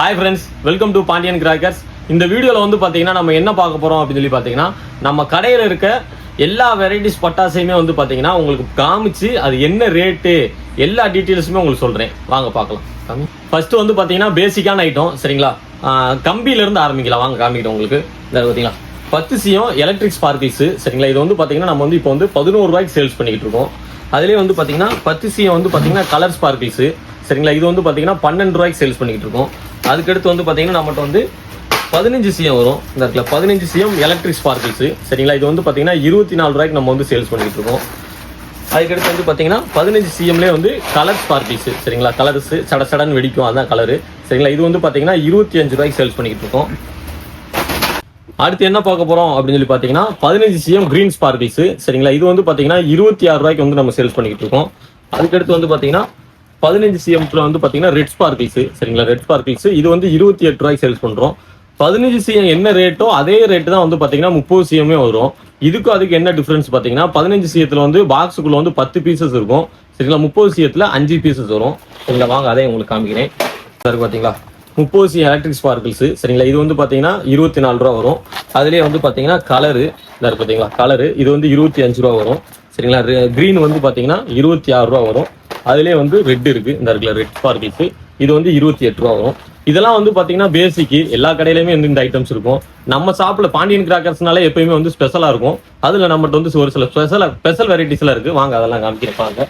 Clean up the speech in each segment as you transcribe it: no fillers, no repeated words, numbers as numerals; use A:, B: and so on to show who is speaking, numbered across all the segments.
A: Hi friends, welcome to Pandian Crackers. இந்த வீடியோல வந்து பாத்தீங்கன்னா நம்ம என்ன பார்க்க போறோம் அப்படின்னு சொல்லி பாத்தீங்கன்னா நம்ம கடையில இருக்க எல்லா வெரைட்டிஸ் பட்டாசையுமே வந்து பாத்தீங்கன்னா உங்களுக்கு காமிச்சு அது என்ன ரேட்டு எல்லா டீடைல்ஸுமே உங்களுக்கு சொல்றேன். வாங்க பார்க்கலாம். ஃபர்ஸ்ட் வந்து பாத்தீங்கன்னா பேசிக்கான ஐட்டம் சரிங்களா. கம்பியில இருந்து ஆரம்பிக்கலாம். வாங்க காமிக்கிறேன் உங்களுக்கு. இத பாத்தீங்களா 10 சிஎம் எலக்ட்ரிக் ஸ்பார்க்கிள்ஸ் சரிங்களா. இது வந்து பாத்தீங்கன்னா நம்ம வந்து இப்போ வந்து 11 ரூபாய்க்கு சேல்ஸ் பண்ணிட்டு இருக்கோம். அதுலயே வந்து பாத்தீங்கன்னா 10 சிஎம் வந்து பாத்தீங்கன்னா கலர் ஸ்பார்க்கிள்ஸ் சரிங்களா. இது வந்து பாத்தீங்கன்னா 12 ரூபாய்க்கு சேல்ஸ் பண்ணிட்டு இருக்கோம். அதுக்கடுத்து வந்து பாத்தீங்கன்னா நம்மகிட்ட வந்து 15 சிஎம் வரும். இந்த இடத்துல 15 சிஎம் எலக்ட்ரிக் ஸ்பார்க்கிள்ஸ் சரிங்களா. இது வந்து பாத்தீங்கன்னா 24 ரூபாய்க்கு நம்ம வந்து சேல்ஸ் பண்ணிட்டு இருக்கோம். அதுக்கடுத்து வந்து பாத்தீங்கன்னா 15 சிஎம்லேயே வந்து கலர் ஸ்பார்க்கிள்ஸ் சரிங்களா. கலர்ஸ் சட சடன்னு வெடிக்கும், அதான் கலரு சரிங்களா. இது வந்து பாத்தீங்கன்னா 25 ரூபாய்க்கு சேல்ஸ் பண்ணிட்டு இருக்கோம். அடுத்து என்ன பார்க்க போறோம் அப்படின்னு சொல்லி பாத்தீங்கன்னா 15 சிஎம் கிரீன் ஸ்பார்க்கிள்ஸ் சரிங்களா. இது வந்து பாத்தீங்கன்னா 26 ரூபாய்க்கு வந்து நம்ம சேல்ஸ் பண்ணிட்டு இருக்கோம். அதுக்கடுத்து வந்து பாத்தீங்கன்னா 15 சிஎம்ல வந்து பாத்தீங்கன்னா ரெட் ஸ்பார்க்கிள்ஸ் சரிங்களா. ரெட் ஸ்பார்க்கிள்ஸ் இது வந்து 28 ரூபாய்க்கு சேல்ஸ் பண்றோம். 15 சிஎம் என்ன ரேட்டோ அதே ரேட்டு தான் வந்து பாத்தீங்கன்னா 30 சிஎம்மே வரும். இதுக்கும் அதுக்கு என்ன டிஃபரன்ஸ் பாத்தீங்கன்னா 15 சிஎத்துல வந்து பாக்ஸுக்குள்ள வந்து 10 பீசஸ் இருக்கும் சரிங்களா. 30 சிஎத்துல 5 பீசஸ் வரும் சரிங்களா. வாங்க அதே உங்களுக்கு காமிக்கிறேன். சார் பாத்தீங்களா 30 சிஎம் எலக்ட்ரிக் ஸ்பார்க்கிள்ஸ் சரிங்களா. இது வந்து பாத்தீங்கன்னா 24 ரூபா வரும். அதுலயே வந்து பாத்தீங்கன்னா கலரு பாத்தீங்களா கலரு இது வந்து 25 ரூபா வரும் சரிங்களா. கிரீன் வந்து பாத்தீங்கன்னா 26 ரூபா வரும். அதுலேயே வந்து ரெட் இருக்கு, இந்த இருக்குல்ல ரெட் ஸ்பார்க்கிள்ஸ் இது வந்து 28 ரூபா வரும். இதெல்லாம் வந்து பாத்தீங்கன்னா பேசிக் எல்லா கடையிலுமே வந்து இந்த ஐட்டம்ஸ் இருக்கும். நம்ம ஷாப்ல பாண்டியன் கிராக்கர்ஸ்னால எப்பயுமே வந்து ஸ்பெஷலா இருக்கும். அதுல நம்மகிட்ட வந்து ஒரு சில ஸ்பெஷல் வெரைட்டிஸ்லாம் இருக்கு. வாங்க அதெல்லாம் காமிக்கிறப்பாங்க.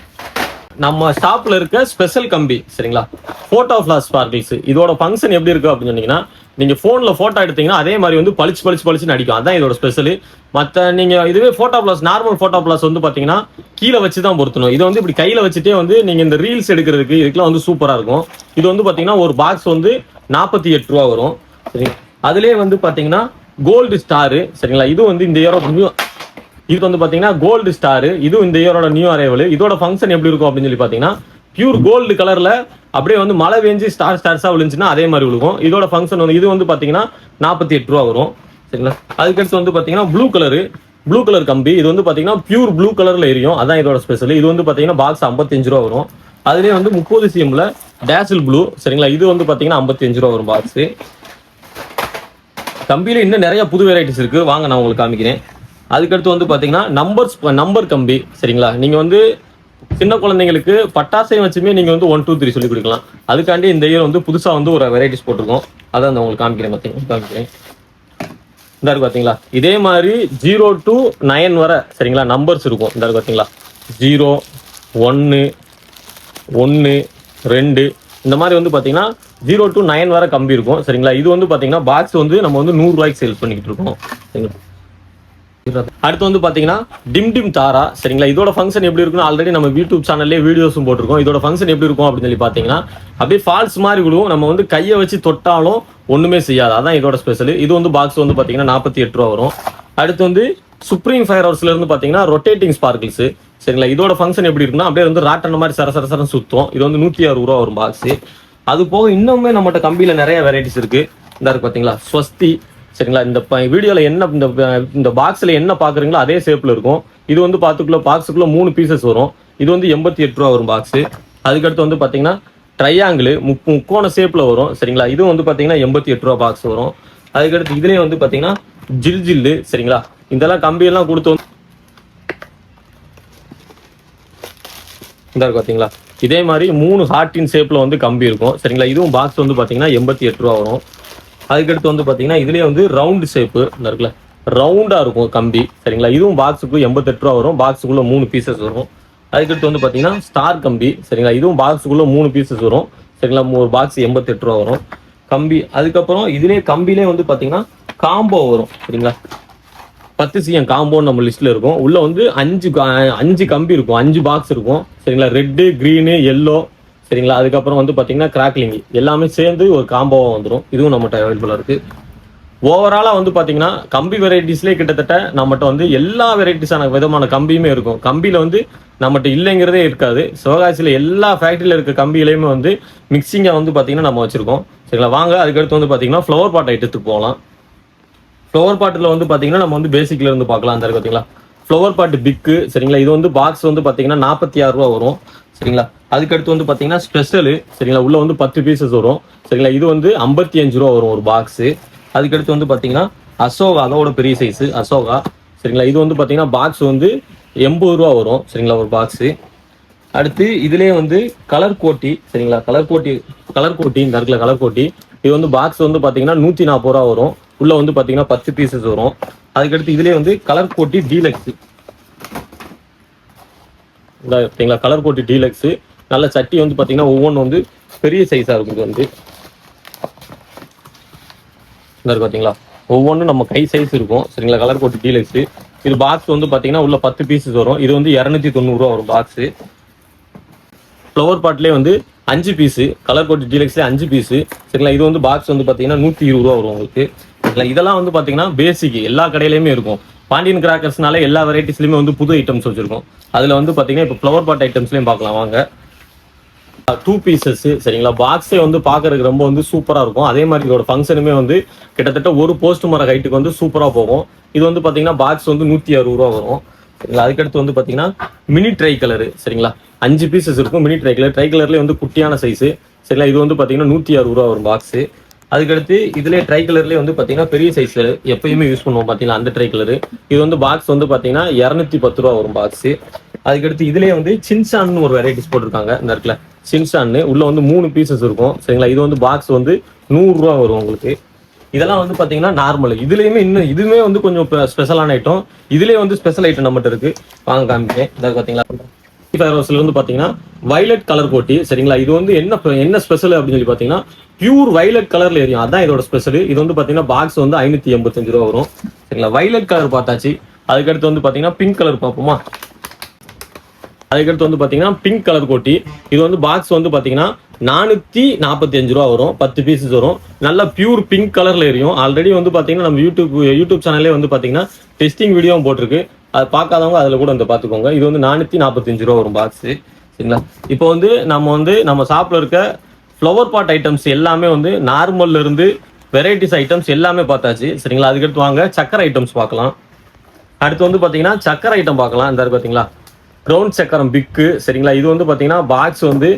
A: நம்ம ஷாப்ல இருக்க ஸ்பெஷல் கம்பி சரிங்களா. போட்டோ ஃபிளாஷ் ஸ்பார்க்கிள்ஸ் இதோட ஃபங்க்ஷன் எப்படி இருக்கு அப்படின்னு சொன்னீங்கன்னா நீங்க போன்ல போட்டோ எடுத்தீங்கன்னா அதே மாதிரி வந்து பளிச்சு அடிக்கும். அதான் இதோட ஸ்பெஷல். மற்ற நீங்க இதுவே போட்டோ பிளாஸ் நார்மல் போட்டோ பிளாஸ் வந்து பாத்தீங்கன்னா கீழே வச்சு தான் பொருத்தணும். இது வந்து இப்படி கையில வச்சுட்டே வந்து நீங்க இந்த ரீல்ஸ் எடுக்கிறதுக்கு இதுக்கெல்லாம் வந்து சூப்பரா இருக்கும். இது வந்து பாத்தீங்கன்னா ஒரு பாக்ஸ் வந்து 48 ரூபா வரும் சரிங்களா. அதுலயே வந்து பாத்தீங்கன்னா கோல்டு ஸ்டாரு சரிங்களா. இது வந்து இந்த இயரோட நியூ இது வந்து பாத்தீங்கன்னா கோல்டு ஸ்டாரு இது இந்த இயரோட நியூ அரைவல். இதோட ஃபங்க்ஷன் எப்படி இருக்கும் அப்படின்னு சொல்லி பாத்தீங்கன்னா பியூர் கோல்டு கலர்ல அப்படியே வந்து மழை பெஞ்சு ஸ்டார்ஸா விழுந்துச்சுன்னா அதே மாதிரி விழுகும். இதோட ஃபங்க்ஷன் வந்து இது வந்து பாத்தீங்கன்னா 48 ரூபா வரும் சரிங்களா. அதுக்கடுத்து வந்து பாத்தீங்கன்னா ப்ளூ கலர் கம்பி இது வந்து பாத்தீங்கன்னா பியூர் ப்ளூ கலர்ல எரியும், அதான் இதோட ஸ்பெஷல். இது வந்து பாத்தீங்கன்னா பாக்ஸ் 55 ரூபா வரும். அதுலயே வந்து 30 சிஎம்ல டேசில் ப்ளூ சரிங்களா. இது வந்து பாத்தீங்கன்னா 55 ரூபா வரும் பாக்ஸ். கம்பியில இன்னும் நிறைய புது வெரைட்டிஸ் இருக்கு, வாங்க நான் உங்களுக்கு காமிக்கிறேன். அதுக்கடுத்து வந்து பாத்தீங்கன்னா நம்பர் கம்பி சரிங்களா. நீங்க வந்து சின்ன குழந்தைங்களுக்கு பட்டாசையும் வச்சுமே நீங்க வந்து 1 2 3 சொல்லி கொடுக்கலாம். அதுக்காண்டி இந்த இயர் வந்து புதுசா வந்து ஒரு வெரைட்டிஸ் போட்டிருக்கோம், அதான் உங்களுக்கு காமிக்கிறேன். இந்த இருக்கு பாத்தீங்களா. இதே மாதிரி 0 to 9 வரை சரிங்களா நம்பர்ஸ் இருக்கும். இந்த இருக்கு பாத்தீங்களா 0 1 1 2 இந்த மாதிரி வந்து பாத்தீங்கன்னா 0 to 9 வரை கம்பி இருக்கும் சரிங்களா. இது வந்து பாத்தீங்கன்னா பாக்ஸ் வந்து நம்ம வந்து 100 ரூபாய்க்கு சேல்ஸ் பண்ணிக்கிட்டு இருக்கோம் சரிங்களா. அடுத்து வந்து பாத்தீங்கன்னா டிம் தாரா சரிங்களா. இதோட ஃபங்க்ஷன் எப்படி இருக்குன்னு ஆல்ரெடி நம்ம யூடியூப் சேனல்லே வீடியோஸும் போட்டிருக்கோம். இதோட ஃபங்க்ஷன் எப்படி இருக்கும் அப்படின்னு சொல்லி பாத்தீங்கன்னா அப்படியே ஃபால்ஸ் மாதிரி விடுவோம். நம்ம வந்து கையை வச்சு தொட்டாலும் ஒண்ணுமே செய்யாது, அதான் இதோட ஸ்பெஷல். இது வந்து பாக்ஸ் வந்து பாத்தீங்கன்னா 48 ரூபா வரும். அடுத்து வந்து சுப்ரீம் ஃபயர் ஹவுஸ்ல இருந்து பாத்தீங்கன்னா ரொட்டேட்டிங் ஸ்பார்க்கிள்ஸ் சரிங்களா. இதோட ஃபங்க்ஷன் எப்படி இருக்குன்னா அப்படியே வந்து ராட்டன மாதிரி சரசரசரம் சுத்தும். இது வந்து 160 ரூபா வரும் பாக்ஸ். அது போக இன்னுமே நம்மகிட்ட கம்பியில நிறைய வெரைட்டிஸ் இருக்கு. இந்த இருக்கு பாத்தீங்களா ஸ்வஸ்தி சரிங்களா. இந்த வீடியோல என்ன இந்த பாக்ஸ்ல என்ன பாக்குறீங்களோ அதே ஷேப்ல இருக்கும். இது வந்து பாக்ஸுக்குள்ள 3 பீசஸ் வரும். இது வந்து 88 ரூபா வரும் பாக்ஸ். அதுக்கடுத்து வந்து பாத்தீங்கன்னா ட்ரையாங்கிள் முக்கோண ஷேப்ல வரும் சரிங்களா. இது வந்து பாத்தீங்கன்னா 88 ரூபா பாக்ஸ் வரும். அதுக்கடுத்து இதுலயே வந்து பாத்தீங்கன்னா ஜில்லு சரிங்களா. இதெல்லாம் கம்பி எல்லாம் கொடுத்து இந்த பாத்தீங்களா இதே மாதிரி 3 ஹார்ட்டின் ஷேப்ல வந்து கம்பி இருக்கும் சரிங்களா. இதுவும் பாக்ஸ் வந்து பாத்தீங்கன்னா 88 ரூபா வரும். அதுக்கடுத்து வந்து பாத்தீங்கன்னா இதுலயே வந்து ரவுண்ட் ஷேப்பு இருக்குல்ல ரவுண்டா இருக்கும் கம்பி சரிங்களா. இதுவும் பாக்ஸுக்கு 88 ரூபா வரும். பாக்ஸுக்குள்ள 3 பீசஸ் வரும். அதுக்கடுத்து வந்து பாத்தீங்கன்னா ஸ்டார் கம்பி சரிங்களா. இதுவும் பாக்ஸுக்குள்ள 3 பீசஸ் வரும் சரிங்களா. ஒரு பாக்ஸ் 88 ரூபா வரும் கம்பி. அதுக்கப்புறம் இதுலயே கம்பிலே வந்து பாத்தீங்கன்னா காம்போ வரும் சரிங்களா. 10 சிஎம் காம்போ நம்ம லிஸ்ட்ல இருக்கும். உள்ள வந்து 5 கம்பி இருக்கும், 5 பாக்ஸ் இருக்கும் சரிங்களா. ரெட்டு கிரீனு எல்லோ சரிங்களா. அதுக்கப்புறம் வந்து பாத்தீங்கன்னா கிராக்லிங் எல்லாமே சேர்ந்து ஒரு காம்போவா வந்துடும். இதுவும் நம்மகிட்ட அவைலபிளா இருக்கு. ஓவராலா வந்து பாத்தீங்கன்னா கம்பி வெரைட்டிஸ்லேயே கிட்டத்தட்ட நம்மகிட்ட வந்து எல்லா வெரைட்டிஸான விதமான கம்பியுமே இருக்கும். கம்பியில வந்து நம்மகிட்ட இல்லைங்கிறதே இருக்காது. சிவகாசியில எல்லா ஃபேக்டரியில இருக்க கம்பியிலையுமே வந்து மிக்சிங்கா வந்து பாத்தீங்கன்னா நம்ம வச்சிருக்கோம் சரிங்களா. வாங்க அதுக்கடுத்து வந்து பாத்தீங்கன்னா ஃப்ளவர் பாட் ஐட்டத்துக்கு போகலாம். ஃப்ளவர் பாட்டில் வந்து பாத்தீங்கன்னா நம்ம வந்து பேசிக்ல இருந்து பார்க்கலாம். அந்த பாத்தீங்களா ஃப்ளவர் பாட் பிக்கு சரிங்களா. இது வந்து பாக்ஸ் வந்து பார்த்தீங்கன்னா 46 ரூபா வரும் சரிங்களா. அதுக்கடுத்து வந்து பார்த்தீங்கன்னா ஸ்பெஷலு சரிங்களா. உள்ள வந்து 10 பீசஸ் வரும் சரிங்களா. இது வந்து 55 ரூபா வரும் ஒரு பாக்ஸு. அதுக்கடுத்து வந்து பார்த்தீங்கன்னா அசோகா, அதோட பெரிய சைஸு அசோகா சரிங்களா. இது வந்து பார்த்தீங்கன்னா பாக்ஸ் வந்து 80 ரூபா வரும் சரிங்களா ஒரு பாக்ஸு. அடுத்து இதுலேயே வந்து கலர் கோட்டி சரிங்களா. கலர் கோட்டி இந்த இடத்துல கலர் கோட்டி. இது வந்து பாக்ஸ் வந்து பார்த்தீங்கன்னா 140 ரூபா வரும். உள்ள வந்து பார்த்தீங்கன்னா 10 பீசஸ் வரும். அதுக்கடுத்து இதுலேயே வந்து கலர் கோட்டி டீலக்ஸ் சரிங்களா. கலர் கோட்டி டீலக்ஸ் நல்ல சட்டி வந்து பார்த்தீங்கன்னா ஒவ்வொன்றும் வந்து பெரிய சைஸாக இருக்கும். இது வந்து பார்த்தீங்களா ஒவ்வொன்றும் நம்ம கை சைஸ் இருக்கும் சரிங்களா. கலர் கோட்டி டீலக்ஸ். இது பாக்ஸ் வந்து பார்த்தீங்கன்னா உள்ள 10 பீசஸ் வரும். இது வந்து 290 ரூபா வரும் பாக்ஸு. ஃப்ளவர் பாட்லேயே வந்து 5 பீஸு கலர் கோட்டி டீலக்ஸ்லேயே 5 பீஸு சரிங்களா. இது வந்து பாக்ஸ் வந்து பார்த்தீங்கன்னா 120 ரூபா வரும் உங்களுக்கு சரிங்களா. இதெல்லாம் வந்து பார்த்தீங்கன்னா பேசிக் எல்லா கடையிலையுமே இருக்கும். பாண்டியன் கிராக்கர்ஸ்னால எல்லா வெரைட்டிஸ்லையுமே வந்து புது ஐட்டம்ஸ் வச்சிருக்கோம். அதில் வந்து பார்த்தீங்கன்னா இப்போ ஃப்ளவர் பாட் ஐட்டம்ஸ்லையும் பார்க்கலாம் வாங்க. 2 பீசஸ் சரிங்களா. பாக்ஸே வந்து பார்க்கறதுக்கு ரொம்ப வந்து சூப்பராக இருக்கும். அதே மாதிரி இதோட ஃபங்க்ஷனுமே வந்து கிட்டத்தட்ட ஒரு போஸ்ட் மர ஹைட்டுக்கு வந்து சூப்பராக போகும். இது வந்து பார்த்தீங்கன்னா பாக்ஸ் வந்து 160 ரூபா வரும் சரிங்களா. அதுக்கடுத்து வந்து பார்த்தீங்கன்னா மினி ட்ரை கலரு சரிங்களா. 5 பீசஸ் இருக்கும் மினி ட்ரை கலர்லேயே வந்து குட்டியான சைஸு சரிங்களா. இது வந்து பார்த்தீங்கன்னா 160 ரூபா வரும் பாக்ஸு. அதுக்கடுத்து இதுலேயே ட்ரை கலர்லேயே வந்து பார்த்தீங்கன்னா பெரிய சைஸ் எப்பயுமே யூஸ் பண்ணுவோம் பார்த்தீங்கன்னா அந்த ட்ரை கலரு. இது வந்து பாக்ஸ் வந்து பார்த்தீங்கன்னா 210 ரூபா வரும் பாக்ஸு. அதுக்கடுத்து இதுலேயே வந்து சின்சான்னு ஒரு வெரைட்டிஸ் போட்டிருக்காங்க இந்த இடத்துல. சின்சான்னு உள்ள வந்து 3 பீசஸ் இருக்கும் சரிங்களா. இது வந்து பாக்ஸ் வந்து 100 ரூபா வரும் உங்களுக்கு. இதெல்லாம் வந்து பார்த்தீங்கன்னா நார்மல். இதுலேயுமே இதுவுமே வந்து கொஞ்சம் ஸ்பெஷலான ஐட்டம். இதுலேயே வந்து ஸ்பெஷல் ஐட்டம் நம்மகிட்ட இருக்கு. வாங்க காமிப்பேன். இதை பார்த்தீங்களா வந்து பார்த்தீங்கன்னா வயலட் கலர் கோட்டி சரிங்களா. இது வந்து என்ன ஸ்பெஷல் அப்படின்னு சொல்லி பார்த்தீங்கன்னா பியூர் வயலட் கலர்ல எரியும். அதான் இதோட ஸ்பெஷல். இது வந்து பார்த்தீங்கன்னா பாக்ஸ் வந்து 585 ரூபா வரும் சரிங்களா. வயலட் கலர் பார்த்தாச்சு. அதுக்கடுத்து வந்து பார்த்தீங்கன்னா பிங்க் கலர் பார்ப்போமா. அதுக்கடுத்து வந்து பார்த்தீங்கன்னா பிங்க் கலர் கோட்டி. இது வந்து பாக்ஸ் வந்து பார்த்தீங்கன்னா 445 ரூபா வரும். 10 பீசஸ் வரும். நல்லா பியூர் பிங்க் கலர்ல எரியும். ஆல்ரெடி வந்து பார்த்தீங்கன்னா நம்ம யூடியூப் சேனல்லே வந்து பார்த்தீங்கன்னா டெஸ்டிங் வீடியோவும் போட்டிருக்கு. அது பார்க்காதவங்க அதில் கூட வந்து பார்த்துக்கோங்க. இது வந்து 445 ரூபா வரும் பாக்ஸு சரிங்களா. இப்போ வந்து நம்ம ஷாப்பில் இருக்க ஃப்ளவர் பாட் ஐட்டம்ஸ் எல்லாமே வந்து நார்மல்ல இருந்து வெரைட்டிஸ் ஐட்டம்ஸ் எல்லாமே பார்த்தாச்சு சரிங்களா. அதுக்கடுத்து வாங்க சக்கரை ஐட்டம்ஸ் பார்க்கலாம். அடுத்து வந்து பார்த்தீங்கன்னா சக்கரை ஐட்டம் பார்க்கலாம். இந்த பார்த்தீங்களா ப்ரௌன் சக்கரம் பிக்கு சரிங்களா. இது வந்து பார்த்தீங்கன்னா பாக்ஸ் வந்து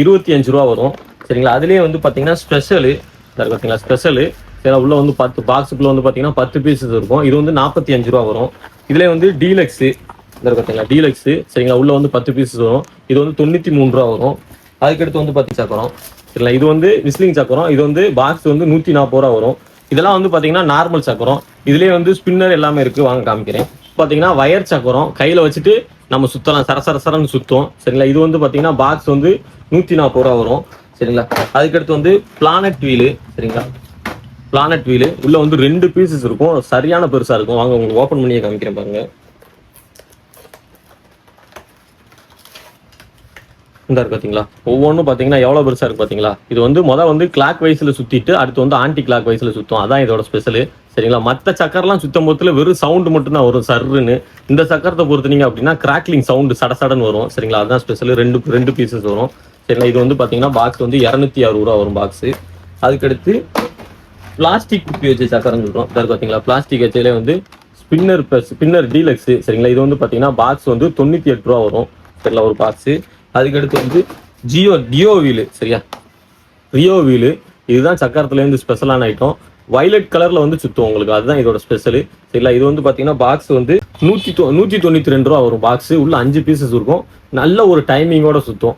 A: 25 ரூபா வரும் சரிங்களா. அதுலேயே வந்து பார்த்தீங்கன்னா ஸ்பெஷலு பார்த்தீங்களா ஸ்பெஷலு சரி. உள்ள வந்து 10 பாக்ஸுக்குள்ள வந்து பார்த்தீங்கன்னா 10 பீசஸ் இருக்கும். இது வந்து 45 ரூபா வரும். இதுலேயே வந்து டீலக்ஸு பார்த்தீங்களா டீலக்ஸு சரிங்களா. உள்ள வந்து 10 பீசஸ் வரும். இது வந்து 93 ரூபா வரும். அதுக்கடுத்து வந்து 10 சக்கரம் சரிங்களா. இது வந்து விஸ்லிங் சக்கரம். இது வந்து பாக்ஸ் வந்து 140 ரூபா வரும். இதெல்லாம் வந்து பார்த்தீங்கன்னா நார்மல் சக்கரம். இதுலேயே வந்து ஸ்பின்னர் எல்லாமே இருக்குது. வாங்க காமிக்கிறேன். பார்த்தீங்கன்னா வயர் சக்கரம் கையில் வச்சுட்டு நம்ம சுற்றலாம் சரசரன்னு சுற்றும் சரிங்களா. இது வந்து பார்த்தீங்கன்னா பாக்ஸ் வந்து 140 ரூபா வரும் சரிங்களா. அதுக்கடுத்து வந்து பிளானட் வீலு சரிங்களா. பிளானட் வீலு உள்ள வந்து 2 பீசஸ் இருக்கும். சரியான பெருசா இருக்கும். வாங்க உங்களுக்கு ஓப்பன் பண்ணியே காமிக்கிறேன் பாருங்க. இந்த பார்த்தீங்களா ஒவ்வொன்றும் பார்த்தீங்கன்னா எவ்வளோ பெருசா இருக்கு பார்த்தீங்களா. இது வந்து வந்து கிளாக் வைஸ்ல சுத்திட்டு அடுத்து வந்து ஆன்டி கிளாக் வைஸ்ல சுத்தும். அதான் இதோட ஸ்பெஷலு சரிங்களா. மற்ற சக்கரெல்லாம் சுத்தம் போதுல வெறும் சவுண்டு மட்டும் தான் வரும் சர்ன்னு. இந்த சக்கரத்தை பொறுத்தீங்க அப்படின்னா கிராக்லிங் சவுண்டு சடன்னு வரும் சரிங்களா. அதுதான் ஸ்பெஷல். 2 பீசஸ் வரும் சரிங்களா. இது வந்து பார்த்தீங்கன்னா பாக்ஸ் வந்து 260 ரூபா வரும் பாக்ஸு. அதுக்கடுத்து பிளாஸ்டிக் குப்பி வச்சு சக்கரம் சொல்றோம். பார்த்தீங்களா பிளாஸ்டிக் வச்சதுல வந்து ஸ்பின்னர் டீலக்ஸ் சரிங்களா. இது வந்து பார்த்தீங்கன்னா பாக்ஸ் வந்து 98 ரூபா வரும் சரிங்களா ஒரு பாக்ஸு. அதுக்கடுத்து வந்து டியோ வீலு சரியா. ரியோ வீலு இதுதான் சக்கரத்துலேருந்து ஸ்பெஷலான ஐட்டம். வயலட் கலர்ல வந்து சுத்தும் உங்களுக்கு. அதுதான் இதோட ஸ்பெஷலு சரிங்களா. இது வந்து பார்த்தீங்கன்னா பாக்ஸ் வந்து 192 ரூபா வரும் பாக்ஸு. உள்ள 5 பீசஸ் இருக்கும். நல்ல ஒரு டைமிங்கோட சுத்தும்.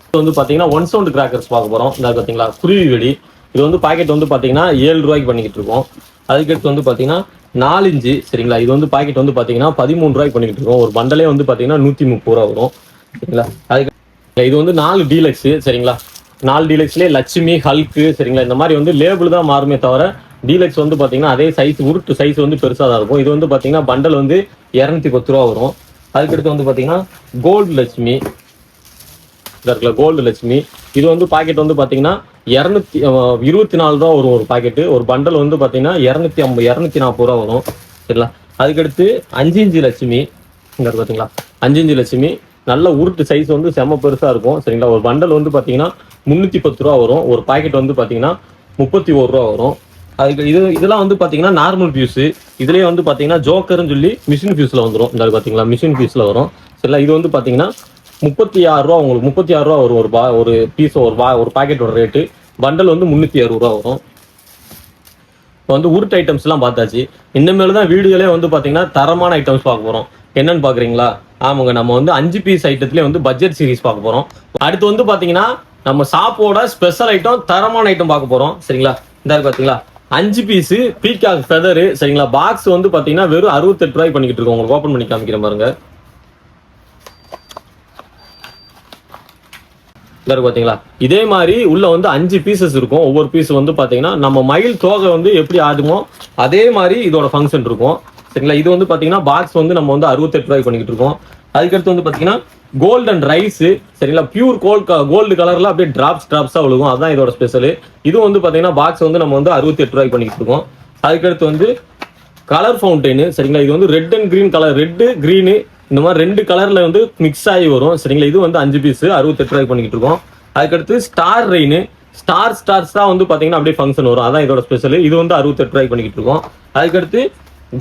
A: இது வந்து பார்த்தீங்கன்னா 1 சவுண்ட் கிராக்கர்ஸ் பார்க்க போகிறோம். இந்த பார்த்தீங்களா குருவி வெடி. இது வந்து பாக்கெட் வந்து பார்த்தீங்கன்னா 7 ரூபாய்க்கு பண்ணிக்கிட்டு இருக்கோம். அதுக்கடுத்து வந்து பார்த்தீங்கன்னா 4 இன்ச்சு சரிங்களா. இது வந்து பாக்கெட் வந்து பார்த்தீங்கன்னா 13 ரூபாய்க்கு பண்ணிக்கிட்டு இருக்கோம். ஒரு பண்டலே வந்து பார்த்தீங்கன்னா 130 ரூபா வரும் சரிங்களா. அதுக்கு இது வந்து 4 டீலக்ஸு சரிங்களா. 4 டீலக்ஸ்லேயே லட்சுமி ஹல்க்கு சரிங்களா. இந்த மாதிரி வந்து லேபிள் தான் மாறுமே தவிர டீலக்ஸ் வந்து பார்த்தீங்கன்னா அதே சைஸ் உருட்டு சைஸ் வந்து பெருசாக தான் இருக்கும். இது வந்து பார்த்தீங்கன்னா பண்டல் வந்து 210 ரூபா வரும். அதுக்கடுத்து வந்து பார்த்தீங்கன்னா கோல்டு லட்சுமி கோல்டு லட்சுமி. இது வந்து பாக்கெட் வந்து பார்த்தீங்கன்னா 224 ரூபா வரும் ஒரு பாக்கெட்டு. ஒரு பண்டல் வந்து பார்த்தீங்கன்னா 240 ரூபா வரும் சரிங்களா. அதுக்கடுத்து 5 இன்ச்சு லட்சுமி பார்த்தீங்களா. 5 இன்ச்சு லட்சுமி நல்ல உருட்டு சைஸ் வந்து செம்ம பெருசாக இருக்கும் சரிங்களா. ஒரு பண்டல் வந்து பார்த்தீங்கன்னா 310 ரூபா வரும். ஒரு பாக்கெட் வந்து பார்த்தீங்கன்னா 31 ரூபா வரும். அதுக்கு இதெல்லாம் வந்து பார்த்தீங்கன்னா நார்மல் ஃபியூஸ். இதுலேயே வந்து பார்த்தீங்கன்னா ஜோக்கர்னு சொல்லி மிஷின் ஃபியூஸில் வந்துடும். இந்த பார்த்தீங்களா மிஷின் ஃபியூஸில் வரும். சரிங்களா, இது வந்து பார்த்தீங்கன்னா 36 ரூபா. உங்களுக்கு 36 ரூபா வரும் ஒரு பீஸ், ஒரு பாக்கெட்டோட ரேட்டு. பண்டல் வந்து 360 ரூபா வரும். இப்போ வந்து உருட்டு ஐட்டம்ஸ்லாம் பார்த்தாச்சு. இனிமேல் தான் வீடியோலே வந்து பார்த்தீங்கன்னா தரமான ஐட்டம்ஸ் பார்க்க போகிறோம். என்னன்னு பார்க்குறீங்களா? ஆமாங்க, நம்ம வந்து 5 பீஸ் ஐட்டத்துலேயே வந்து பட்ஜெட் சீரிஸ் பார்க்க போகிறோம். அடுத்து வந்து பார்த்தீங்கன்னா நம்ம ஷாப்போட ஸ்பெஷல் ஐட்டம், தரமான ஐட்டம் பார்க்க போகிறோம். சரிங்களா, இந்த பார்த்தீங்களா 5 பீஸு பீகாக் ஃபெதரு. சரிங்களா, பாக்ஸ் வந்து பார்த்தீங்கன்னா வெறும் 68 ரூபாய் பண்ணிக்கிட்டு இருக்கோம். உங்களுக்கு ஓப்பன் பண்ணி காமிக்கிறேன் பாருங்க. பார்த்தீங்களா, இதே மாதிரி உள்ள வந்து 5 பீசஸ் இருக்கும். ஒவ்வொரு பீஸ் வந்து பாத்தீங்கன்னா நம்ம மயில் தோகை வந்து எப்படி ஆடுமோ அதே மாதிரி இதோட ஃபங்க்ஷன் இருக்கும். சரிங்களா, இது வந்து பாத்தீங்கன்னா பாக்ஸ் வந்து நம்ம வந்து 68 ரூபாய் பண்ணிக்கிட்டு இருக்கோம். அதுக்கடுத்து வந்து பாத்தீங்கன்னா கோல்டன் ரைஸ். சரிங்களா, பியூர் கோல்டு கலர்ல அப்படியே டிராப்ஸா விழுகும். அதுதான் இதோட ஸ்பெஷல். இது வந்து பாத்தீங்கன்னா பாக்ஸ் வந்து நம்ம வந்து 68 ரூபாய் பண்ணிக்கிட்டு இருக்கோம். அதுக்கடுத்து வந்து கலர் ஃபவுண்டைன். சரிங்களா, இது வந்து red and green colour, red green இந்த மாதிரி 2 கலர்ல வந்து மிக்ஸ் ஆகி வரும். சரிங்களா, இது வந்து 5 பீஸ் 68 ரூபாய் பண்ணிக்கிட்டு இருக்கோம். அதுக்கடுத்து ஸ்டார் ரெயின், ஸ்டார்ஸ் தான் வந்து பாத்தீங்கன்னா அப்படியே ஃபங்க்ஷன் வரும். அதான் இதோட ஸ்பெஷல். இது வந்து 68 ரூபாய் பண்ணிக்கிட்டு இருக்கோம். அதுக்கடுத்து